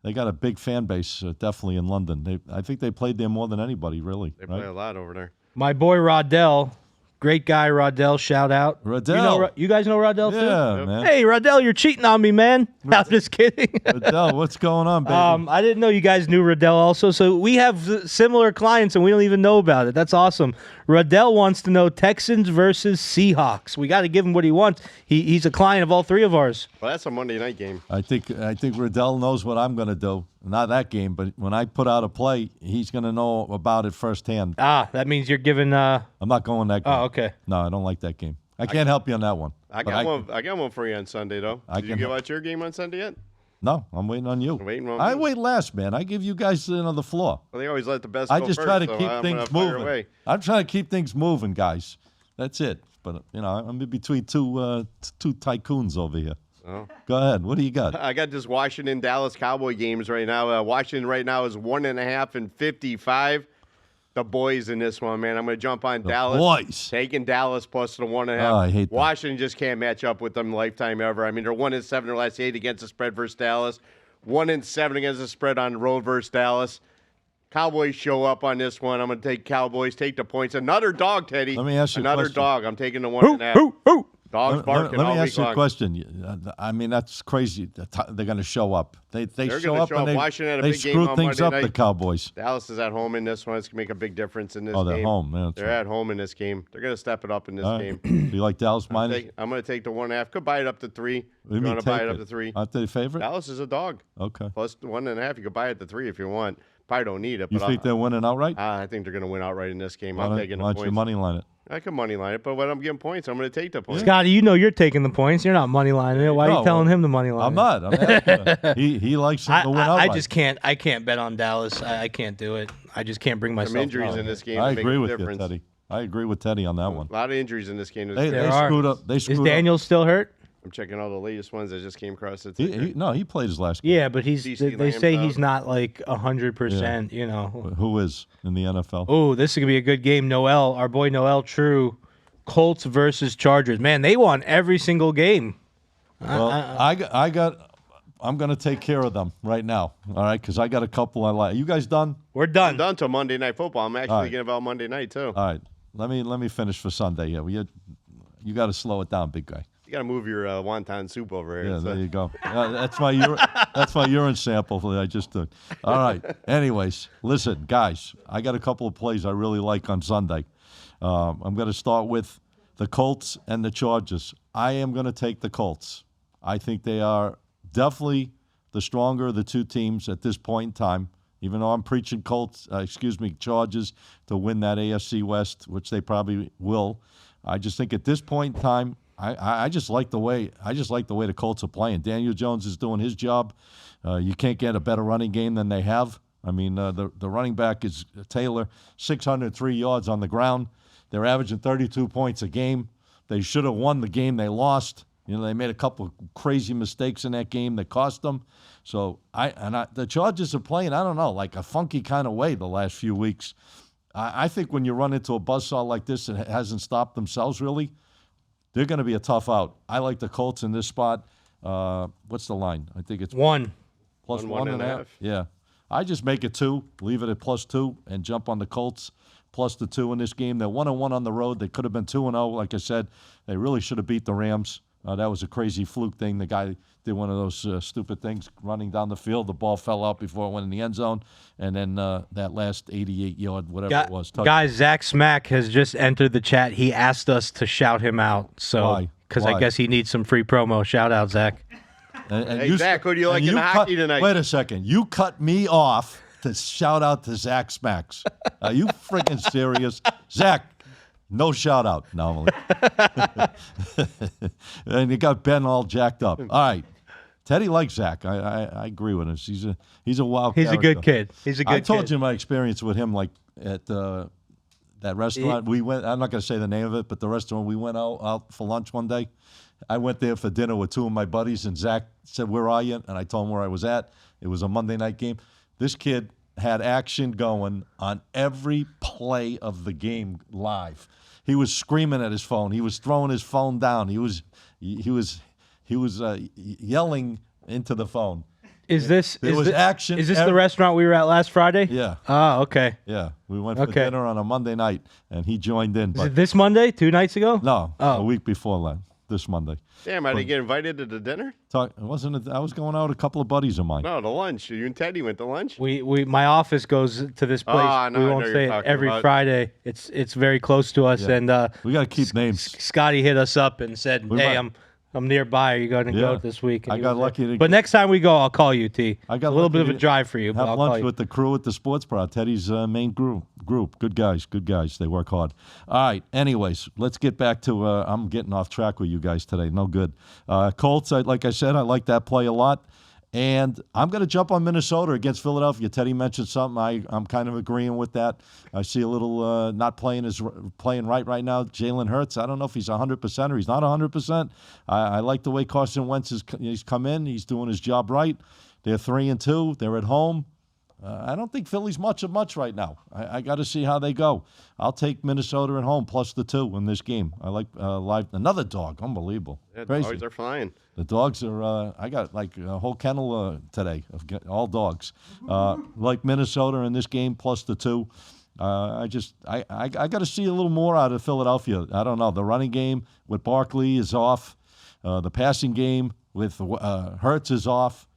They got a big fan base, definitely in London. I think they played there more than anybody, really. They play a lot over there. My boy Rodell. Great guy, Rodell. Shout out. Rodell. You guys know Rodell too? Yeah, man. Hey, Rodell, you're cheating on me, man. I'm just kidding. Rodell, what's going on, baby? I didn't know you guys knew Rodell also. So we have similar clients and we don't even know about it. That's awesome. Rodell wants to know Texans versus Seahawks. We got to give him what he wants. He's a client of all 3 of ours. Well, that's a Monday night game. I think Rodell knows what I'm going to do. Not that game, but when I put out a play, he's going to know about it firsthand. That means you're giving. I'm not going that game. Oh, okay. No, I don't like that game. I can't help you on that one. I got one for you on Sunday, though. Did you give out your game on Sunday yet? No, I'm waiting on you. Waiting on I me. wait last, man. I give you guys the floor. Well, they always let the best I go just first, try to so keep I'm things gonna fire moving. away. I'm trying to keep things moving, guys. That's it. But I'm in between two tycoons over here. Oh. Go ahead. What do you got? I got this Washington-Dallas Cowboy games right now. Washington right now is 1.5 and 55. The boys in this one, man. I'm going to jump on Dallas. Boys. Taking Dallas plus the 1.5. Oh, I hate that. Washington just can't match up with them lifetime ever. I mean, they're 1-7 their last 8 against the spread versus Dallas. 1-7 against the spread on the road versus Dallas. Cowboys show up on this one. I'm going to take Cowboys, take the points. Another dog, Teddy. Let me ask you a Another question. dog. I'm taking the 1.5. Dogs barking Let all me week ask you a long. question. I mean, that's crazy. They're going to show up. They're gonna up show and up. Washington had a they big game screw on things Monday up, night. the Cowboys. Dallas is at home in this one. It's going to make a big difference in this game. Oh, they're home. Yeah, They're at home in this game. They're going to step it up in this All game. right. Do you like Dallas minus? I'm going to take the 1.5. Could buy it up to 3. What do you You mean want to buy take it up to 3? Aren't they favorite? Dallas is a dog. Okay. Plus 1.5. You could buy it to 3 if you want. Probably don't need it. You But think they're winning outright? I think they're going to win outright in this game. Why I'm don't taking the why don't you points. money line it? I can money line it, but when I'm getting points, I'm going to take the points. Scotty, you're taking the points. You're not money lining it. Why are No, you telling well, him to money line I'm it? not. I'm asking him. He likes him to win outright. I just can't. I can't bet on Dallas. I can't do it. I just can't bring myself. Some injuries to in it. this game. I to make agree a with difference. you, Teddy. I agree with Teddy on that one. A lot of injuries in this game. They There are. screwed up. They Is screwed Daniel still hurt? I'm checking all the latest ones that just came across the up. ticker. No, he played his last game. Yeah, but CeCe They say Lamb's he's out. not like 100%. You know. Who is in the NFL? Oh, this is gonna be a good game. Noel, our boy Noel True, Colts versus Chargers. Man, they won every single game. Well, I'm going to take care of them right now, all right, because I got a couple I like. You guys done? We're done. I'm done till Monday Night Football. I'm actually All right. thinking about Monday night, too. All right. Let me finish for Sunday. Yeah, you got to slow it down, big guy. You got to move your wonton soup over here. Yeah, It's, there you go. That's my urine sample that I just took. All right. Anyways, listen, guys, I got a couple of plays I really like on Sunday. I'm going to start with the Colts and the Chargers. I am going to take the Colts. I think they are definitely the stronger of the two teams at this point in time. Even though I'm preaching Chargers to win that AFC West, which they probably will. I just think at this point in time, I just like the way the Colts are playing. Daniel Jones is doing his job. You can't get a better running game than they have. I mean, the running back is Taylor, 603 yards on the ground. They're averaging 32 points a game. They should have won the game they lost. They made a couple of crazy mistakes in that game that cost them. So the Chargers are playing, I don't know, like a funky kind of way the last few weeks. I think when you run into a buzzsaw like this that hasn't stopped themselves really, they're going to be a tough out. I like the Colts in this spot. What's the line? I think it's 1. plus 1.5. Yeah. I just make it 2, leave it at +2, and jump on the Colts plus the 2 in this game. They're 1-1 on the road. They could have been 2-0. Like I said, they really should have beat the Rams. That was a crazy fluke thing. The guy did one of those stupid things running down the field. The ball fell out before it went in the end zone. And then that last 88-yard, whatever it was. Guys, Zach Smack has just entered the chat. He asked us to shout him out. So, because I guess he needs some free promo. Shout out, Zach. Hey, Zach, who do you like in hockey tonight? Wait a second. You cut me off to shout out to Zach Smacks. Are you freaking serious? Zach, no shout out. No. And you got Ben all jacked up. All right. Teddy likes Zach. I agree with him. He's a wild He's character. a good kid. He's a good kid. I told you my experience with him, like at that restaurant. We went. I'm not going to say the name of it, but the restaurant we went out for lunch one day. I went there for dinner with 2 of my buddies, and Zach said, "Where are you?" And I told him where I was at. It was a Monday night game. This kid had action going on every play of the game live. He was screaming at his phone. He was throwing his phone down. He was yelling into the phone. Is this action? Is this the restaurant we were at last Friday? Yeah. Oh, okay. Yeah, we went for dinner on a Monday night, and he joined in. Is it this Monday? 2 nights ago? No, a week before that. This Monday. Damn, I didn't get invited to the dinner? I was going out with a couple of buddies of mine. No, to lunch. You and Teddy went to lunch? My office goes to this place. Oh, no, we won't say it every Friday. It's very close to us, and we got to keep names. Scotty hit us up and said, "Hey, I'm nearby. Are you going to go this week?" And I got lucky. But next time we go, I'll call you, T. I got a little bit of a drive for you. Have but I'll lunch call you. with the crew at the Sports Bar, Teddy's main group. Good guys. They work hard. All right. Anyways, let's get back to. I'm getting off track with you guys today. No good. Colts. Like I said, I like that play a lot. And I'm going to jump on Minnesota against Philadelphia. Teddy mentioned something. I'm kind of agreeing with that. I see a little not playing right now. Jalen Hurts. I don't know if he's 100% or he's not 100%. I like the way Carson Wentz he's come in. He's doing his job right. They're 3-2. They're at home. I don't think Philly's much right now. I got to see how they go. I'll take Minnesota at home plus the 2 in this game. I like another dog. Unbelievable. Yeah, crazy. dogs are flying. The dogs are. I got like a whole kennel today of all dogs. Like Minnesota in this game plus the 2. I got to see a little more out of Philadelphia. I don't know. The running game with Barkley is off. The passing game with Hurts is off.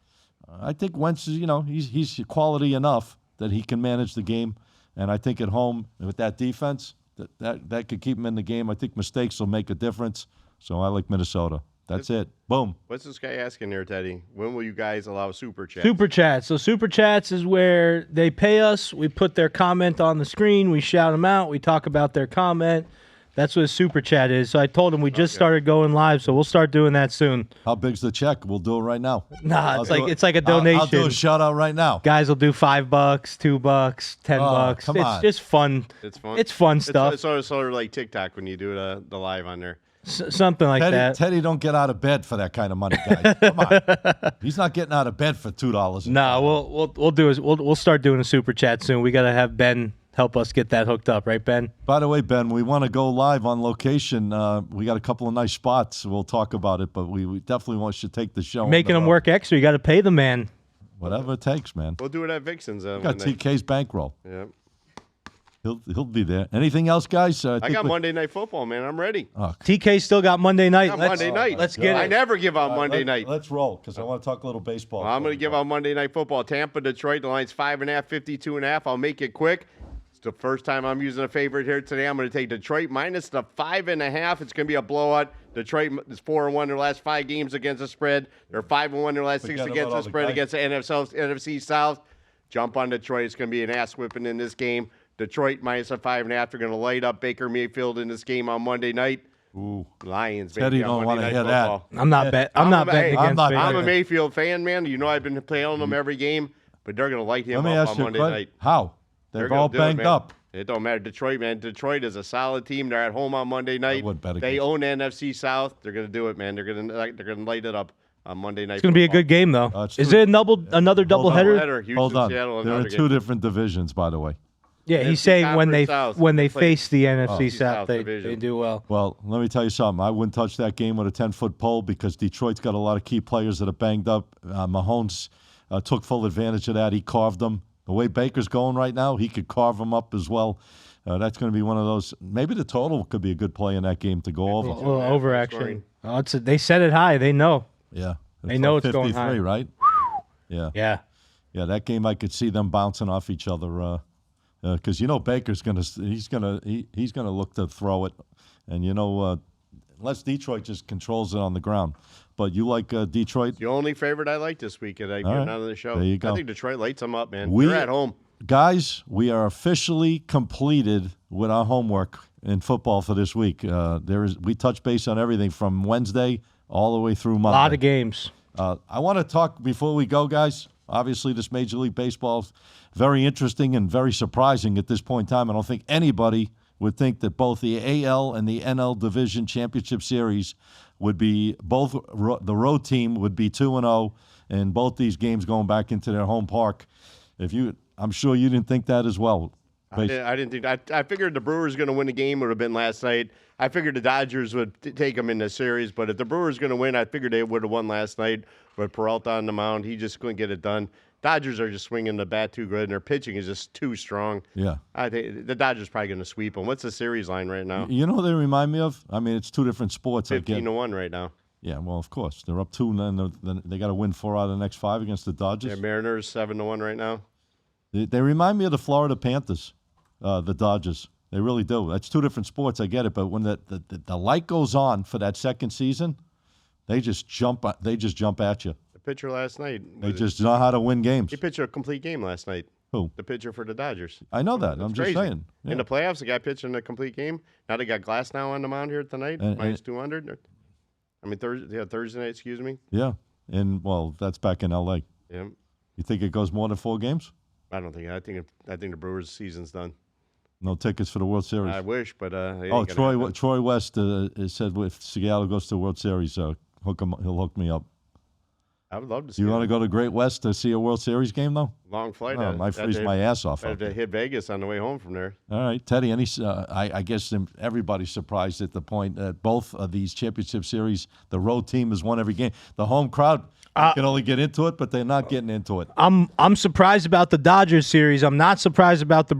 I think Wentz is, he's quality enough that he can manage the game. And I think at home with that defense, that could keep him in the game. I think mistakes will make a difference. So I like Minnesota. That's it. Boom. What's this guy asking there, Teddy? When will you guys allow Super Chats? Super Chats. So Super Chats is where they pay us. We put their comment on the screen. We shout them out. We talk about their comment. That's what a Super Chat is. So I told him we just started going live, so we'll start doing that soon. How big's the check? We'll do it right now. Nah, it's like a donation. I'll do a shout out right now. Guys will do $5, $2, $10. Come on. It's just fun. It's fun. It's fun stuff. It's sort of like TikTok when you do the live on there. Something like that. Teddy don't get out of bed for that kind of money, guys. Come on. He's not getting out of bed for $2. No, we'll start doing a Super Chat soon. We got to have Ben help us get that hooked up, right, Ben? By the way, Ben, we want to go live on location. We got a couple of nice spots. We'll talk about it, but we definitely want you to take the show. Making them work extra. You got to pay the man. Whatever it takes, man. We'll do it at Vixen's. We got TK's bankroll. Yeah. He'll be there. Anything else, guys? I got Monday Night Football, man. I'm ready. Oh, TK still got Monday night. Monday night. Let's get it. I never give out Monday night. Let's roll because I want to talk a little baseball. I'm going to give out Monday Night Football. Tampa, Detroit. The line's 5.5, 52.5. I'll make it quick. It's the first time I'm using a favorite here today. I'm going to take Detroit minus the 5.5. It's going to be a blowout. Detroit is 4-1 their last 5 games against the spread. They're 5-1 their last 6 against the spread against the NFC South. Jump on Detroit. It's going to be an ass whipping in this game. Detroit minus a 5.5. They're going to light up Baker Mayfield in this game on Monday night. Ooh. Lions, baby. Teddy don't want to hear that. I'm not betting against Baker. I'm a Mayfield fan, man. You know I've been playing them every game, but they're going to light him up on Monday night. How? They're all banged up. It don't matter. Detroit, man. Detroit is a solid team. They're at home on Monday night. would bet They against own NFC South. They're going to do it, man. They're going to light it up on Monday night. It's going to be a good game, though. it's Is true. it another doubleheader? Houston, Hold on. Seattle, There are another two game. different divisions, by the way. Yeah, he's NFC saying when they Conference South. when they Play- face the NFC South South, they division. do well. Well, let me tell you something. I wouldn't touch that game with a 10-foot pole because Detroit's got a lot of key players that are banged up. Mahomes took full advantage of that. He carved them. The way Baker's going right now, he could carve them up as well. That's going to be one of those. Maybe the total could be a good play in that game to go over. A little Yeah, overaction. scoring. Oh, they set it high. They know. Yeah. They know like it's going 53, high. right? Yeah. Yeah. That game I could see them bouncing off each other because Baker's gonna look to throw it, and unless Detroit just controls it on the ground. But you like Detroit? The only favorite I like this week that I All get right. out of the show. There you go. I think Detroit lights them up, man. We- They're at home. Guys, we are officially completed with our homework in football for this week. We touch base on everything from Wednesday all the way through A Monday. lot of games. I want to talk before we go, guys. Obviously, this Major League Baseball is very interesting and very surprising at this point in time. I don't think anybody would think that both the AL and the NL Division Championship Series would be the road team would be 2-0, and both these games going back into their home park. I'm sure you didn't think that as well. I didn't think. I figured the Brewers going to win the game. Would have been last night. I figured the Dodgers would take them in the series, but if the Brewers going to win, I figured they would have won last night. With Peralta on the mound, he just couldn't get it done. Dodgers are just swinging the bat too good, and their pitching is just too strong. Yeah. I think the Dodgers probably going to sweep them. What's the series line right now? You know what they remind me of? I mean, it's two different sports. 15-1 right now. Yeah, well, of course. They're up 2, and then they got to win 4 out of the next 5 against the Dodgers. Yeah, Mariners 7-1 right now. They remind me of the Florida Panthers, the Dodgers. They really do. That's two different sports. I get it, but when the light goes on for that second season, they just jump. They just jump at you. The pitcher last night. They just know how to win games. He pitched a complete game last night. Who? The pitcher for the Dodgers. I know that. That's I'm crazy. just saying. Yeah. In the playoffs, the guy pitching a complete game. Now they got Glass now on the mound here tonight, minus 200. I mean, Thursday night, excuse me. Yeah, and well, that's back in L.A. Yeah. You think it goes more than 4 games? I don't think. I think the Brewers' seas's done. No tickets for the World Series. I wish, but Troy West said if Seattle goes to the World Series, he'll hook me up. I would love to Do see. you want to go to Great West to see a World Series game though? Long flight? I might freeze my ass off. I have to hit Vegas on the way home from there. All right, Teddy. I guess everybody's surprised at the point that both of these championship series, the road team has won every game. The home crowd can only get into it, but they're not getting into it. I'm surprised about the Dodgers series. I'm not surprised about the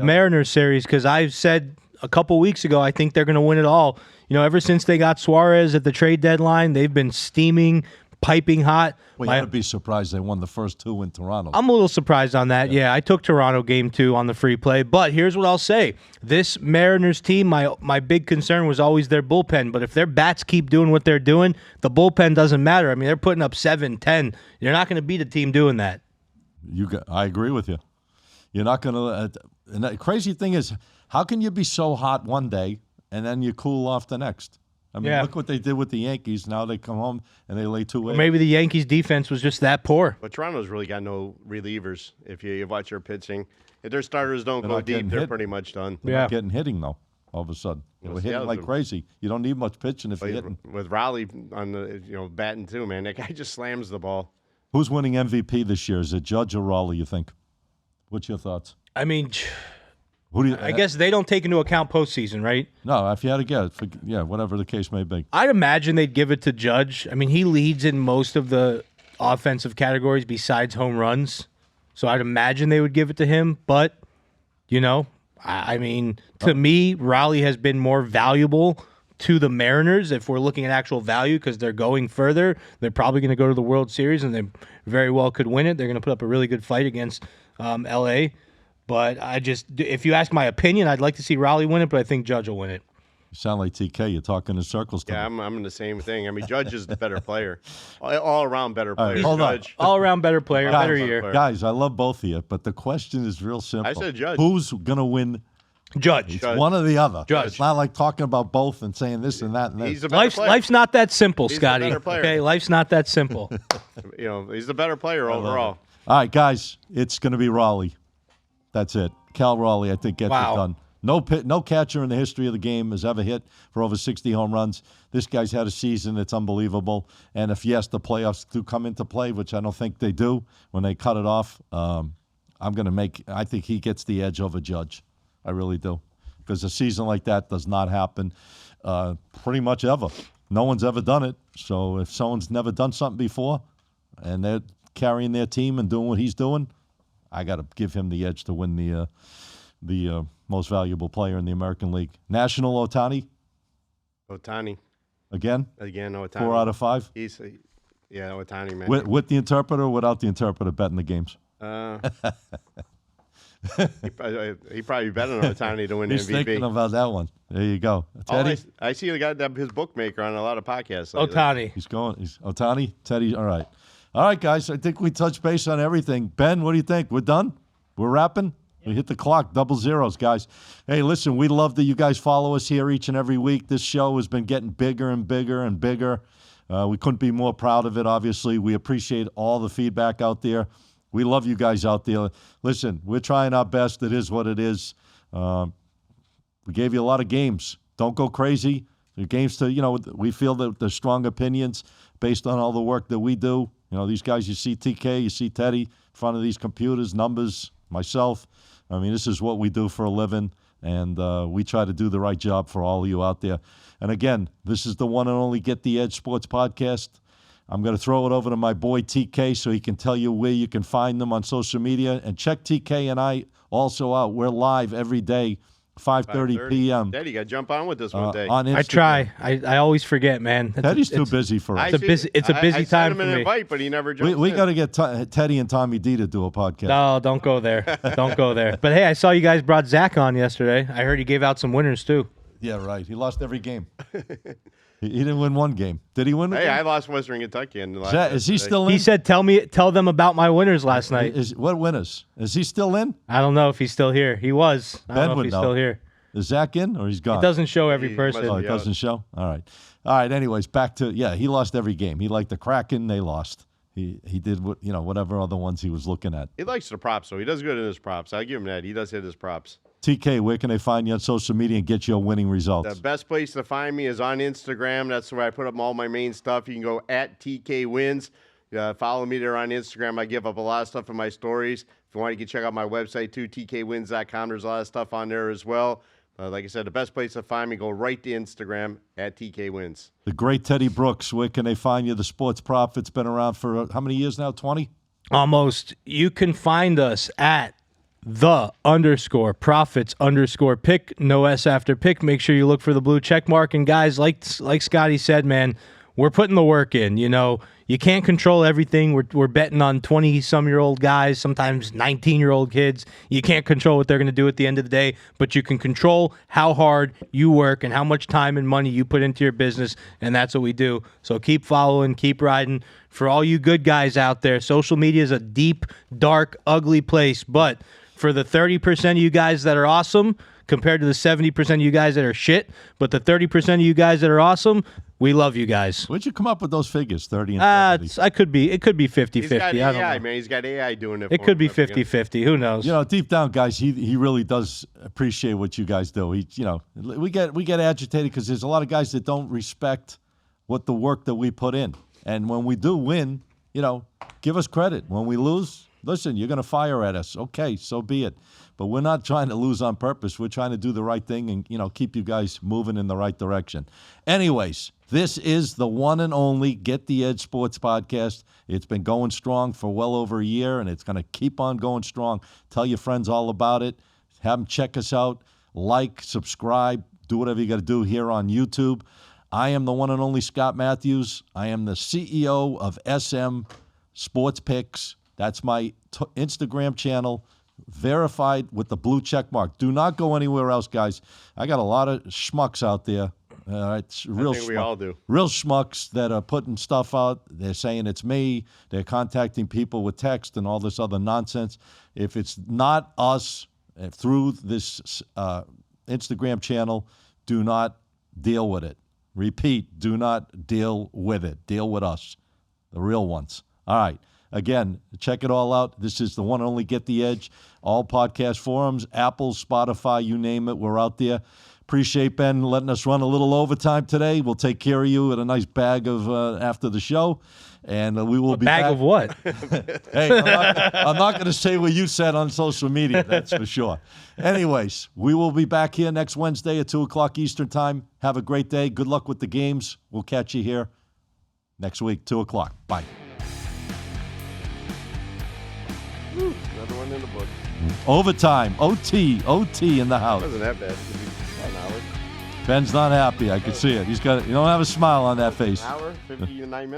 Mariners series because I said a couple weeks ago I think they're going to win it all. Ever since they got Suarez at the trade deadline, they've been steaming, piping hot. Well, you got to be surprised they won the first 2 in Toronto. I'm a little surprised on that. Yeah, I took Toronto game 2 on the free play. But here's what I'll say. This Mariners team, my big concern was always their bullpen. But if their bats keep doing what they're doing, the bullpen doesn't matter. I mean, they're putting up 7, 10. You're not going to beat a team doing that. I agree with you. You're not going to. And the crazy thing is, how can you be so hot one day and then you cool off the next? I mean, look what they did with the Yankees. Now they come home and they lay 2 eggs. Maybe the Yankees' defense was just that poor. But Toronto's really got no relievers. If you watch their pitching, if their starters don't They're go not getting deep, they're hit. pretty much done. They're not getting hitting though. All of a sudden, they were hitting like crazy. You don't need much pitching if you're hitting. With Raleigh on the batting too, man, that guy just slams the ball. Who's winning MVP this year? Is it Judge or Raleigh? You think? What's your thoughts? I mean, Who do you? I guess they don't take into account postseason, right? No, if you had to guess, whatever the case may be. I'd imagine they'd give it to Judge. I mean, he leads in most of the offensive categories besides home runs. So I'd imagine they would give it to him. But, I mean, to me, Raleigh has been more valuable to the Mariners if we're looking at actual value because they're going further. They're probably going to go to the World Series, and they very well could win it. They're going to put up a really good fight against L.A., but if you ask my opinion, I'd like to see Raleigh win it, but I think Judge will win it. You sound like TK. You're talking in circles. Yeah, I'm in the same thing. I mean, Judge is the better player, all around better player. right, hold on. Judge. All around better player, better Guys, year. Guys, I love both of you, but the question is real simple. I said Judge. Who's going to win? Judge. Judge. One or the other. Judge. It's not like talking about both and saying this and that and this. He's the better player. Life's not that simple, He's the Scotty. better player. Okay, life's not that simple. He's the better player overall. All right, guys, it's going to be Raleigh. That's it. Cal Raleigh, I think, gets Wow. it done. No catcher in the history of the game has ever hit for over 60 home runs. This guy's had a season that's unbelievable. And if, yes, the playoffs do come into play, which I don't think they do when they cut it off, I think he gets the edge over Judge. I really do. Because a season like that does not happen pretty much ever. No one's ever done it. So if someone's never done something before and they're carrying their team and doing what he's doing, I got to give him the edge to win the most valuable player in the American League. National Ohtani? Ohtani. Again, Ohtani. 4 out of 5? Ohtani, man. With the interpreter or without the interpreter betting the games? He probably bet on Ohtani to win He's MVP. thinking about that one. There you go. Teddy? I see the guy that his bookmaker on a lot of podcasts. Lately. Ohtani. He's Ohtani? Teddy? All right. All right, guys. I think we touched base on everything. Ben, what do you think? We're done? We're wrapping? We hit the clock, 00s, guys. Hey, listen, we love that you guys follow us here each and every week. This show has been getting bigger and bigger and bigger. We couldn't be more proud of it, obviously. We appreciate all the feedback out there. We love you guys out there. Listen, we're trying our best. It is what it is. We gave you a lot of games. Don't go crazy. The games we feel that there's strong opinions based on all the work that we do. These guys, you see TK, you see Teddy in front of these computers, numbers, myself. I mean, this is what we do for a living, and we try to do the right job for all of you out there. And again, this is the one and only Get the Edge Sports Podcast. I'm going to throw it over to my boy TK so he can tell you where you can find them on social media. And check TK and I also out. We're live every day, 5:30 p.m. Daddy, you got to jump on with this one day. On Instagram. I try. I always forget, man. Teddy's too busy for us. It's a busy time for I sent him an me. invite, but he never jumps We in. got to get Teddy and Tommy D to do a podcast. No, don't go there. Don't go there. But hey, I saw you guys brought Zach on yesterday. I heard he gave out some winners too. Yeah, right. He lost every game. He didn't win one game. Did he win? Hey, game? I lost Western Kentucky in the last. Is he still in? He said, "Tell them about my winners last night." What winners? Is he still in? I don't know if he's still here. He was. I Ben don't know would if he's know. still here. Is Zach in or he's gone? It doesn't show every He person. must Oh, it Yeah. doesn't show? All right. Anyways, back to, he lost every game. He liked the Kraken. They lost. He did whatever other ones he was looking at. He likes the props, though. He does good in his props. I'll give him that. He does hit his props. TK, where can they find you on social media and get your winning results? The best place to find me is on Instagram. That's where I put up all my main stuff. You can go at TK Wins. Follow me there on Instagram. I give up a lot of stuff in my stories. If you want, you can check out my website too, tkwins.com. There's a lot of stuff on there as well. Like I said, the best place to find me, go right to Instagram at TK Wins. The great Teddy Brooks, where can they find you? The Sports Prophet's been around for how many years now? 20? Almost. You can find us at _profits_pick. No S after pick. Make sure you look for the blue check mark. And guys, like Scotty said, man, we're putting the work in. You can't control everything. We're betting on 20-some-year-old guys, sometimes 19-year-old kids. You can't control what they're going to do at the end of the day, but you can control how hard you work and how much time and money you put into your business, and that's what we do. So keep following, keep riding. For all you good guys out there, social media is a deep, dark, ugly place, but for the 30% of you guys that are awesome compared to the 70% of you guys that are shit, but the 30% of you guys that are awesome, we love you guys. Where'd you come up with those figures, 30 and 70? It could be 50-50. He's got I don't AI, know. man. He's got AI doing it. It for could be him. 50-50. Who knows? Deep down, guys, he really does appreciate what you guys do. We get agitated because there's a lot of guys that don't respect what the work that we put in. And when we do win, give us credit. When we lose, listen, you're going to fire at us. Okay, so be it. But we're not trying to lose on purpose. We're trying to do the right thing and, keep you guys moving in the right direction. Anyways, this is the one and only Get the Edge Sports Podcast. It's been going strong for well over a year, and it's going to keep on going strong. Tell your friends all about it. Have them check us out. Like, subscribe, do whatever you got to do here on YouTube. I am the one and only Scott Matthews. I am the CEO of SmPicks. That's my Instagram channel, verified with the blue check mark. Do not go anywhere else, guys. I got a lot of schmucks out there. It's real. I think we all do. Real schmucks that are putting stuff out. They're saying it's me. They're contacting people with text and all this other nonsense. If it's not us through this Instagram channel, do not deal with it. Repeat, do not deal with it. Deal with us, the real ones. All right. Again, check it all out. This is the one and only Get the Edge. All podcast forums, Apple, Spotify, you name it. We're out there. Appreciate Ben letting us run a little overtime today. We'll take care of you with a nice bag of after the show. And we will be Bag back. of what? Hey, I'm not going to say what you said on social media. That's for sure. Anyways, we will be back here next Wednesday at 2 o'clock Eastern time. Have a great day. Good luck with the games. We'll catch you here next week, 2 o'clock. Bye. Another one in the book. Overtime. OT in the house. Wasn't that bad. About an hour. Ben's not happy. I can see it. You don't have a smile on that face. An hour, 59 minutes.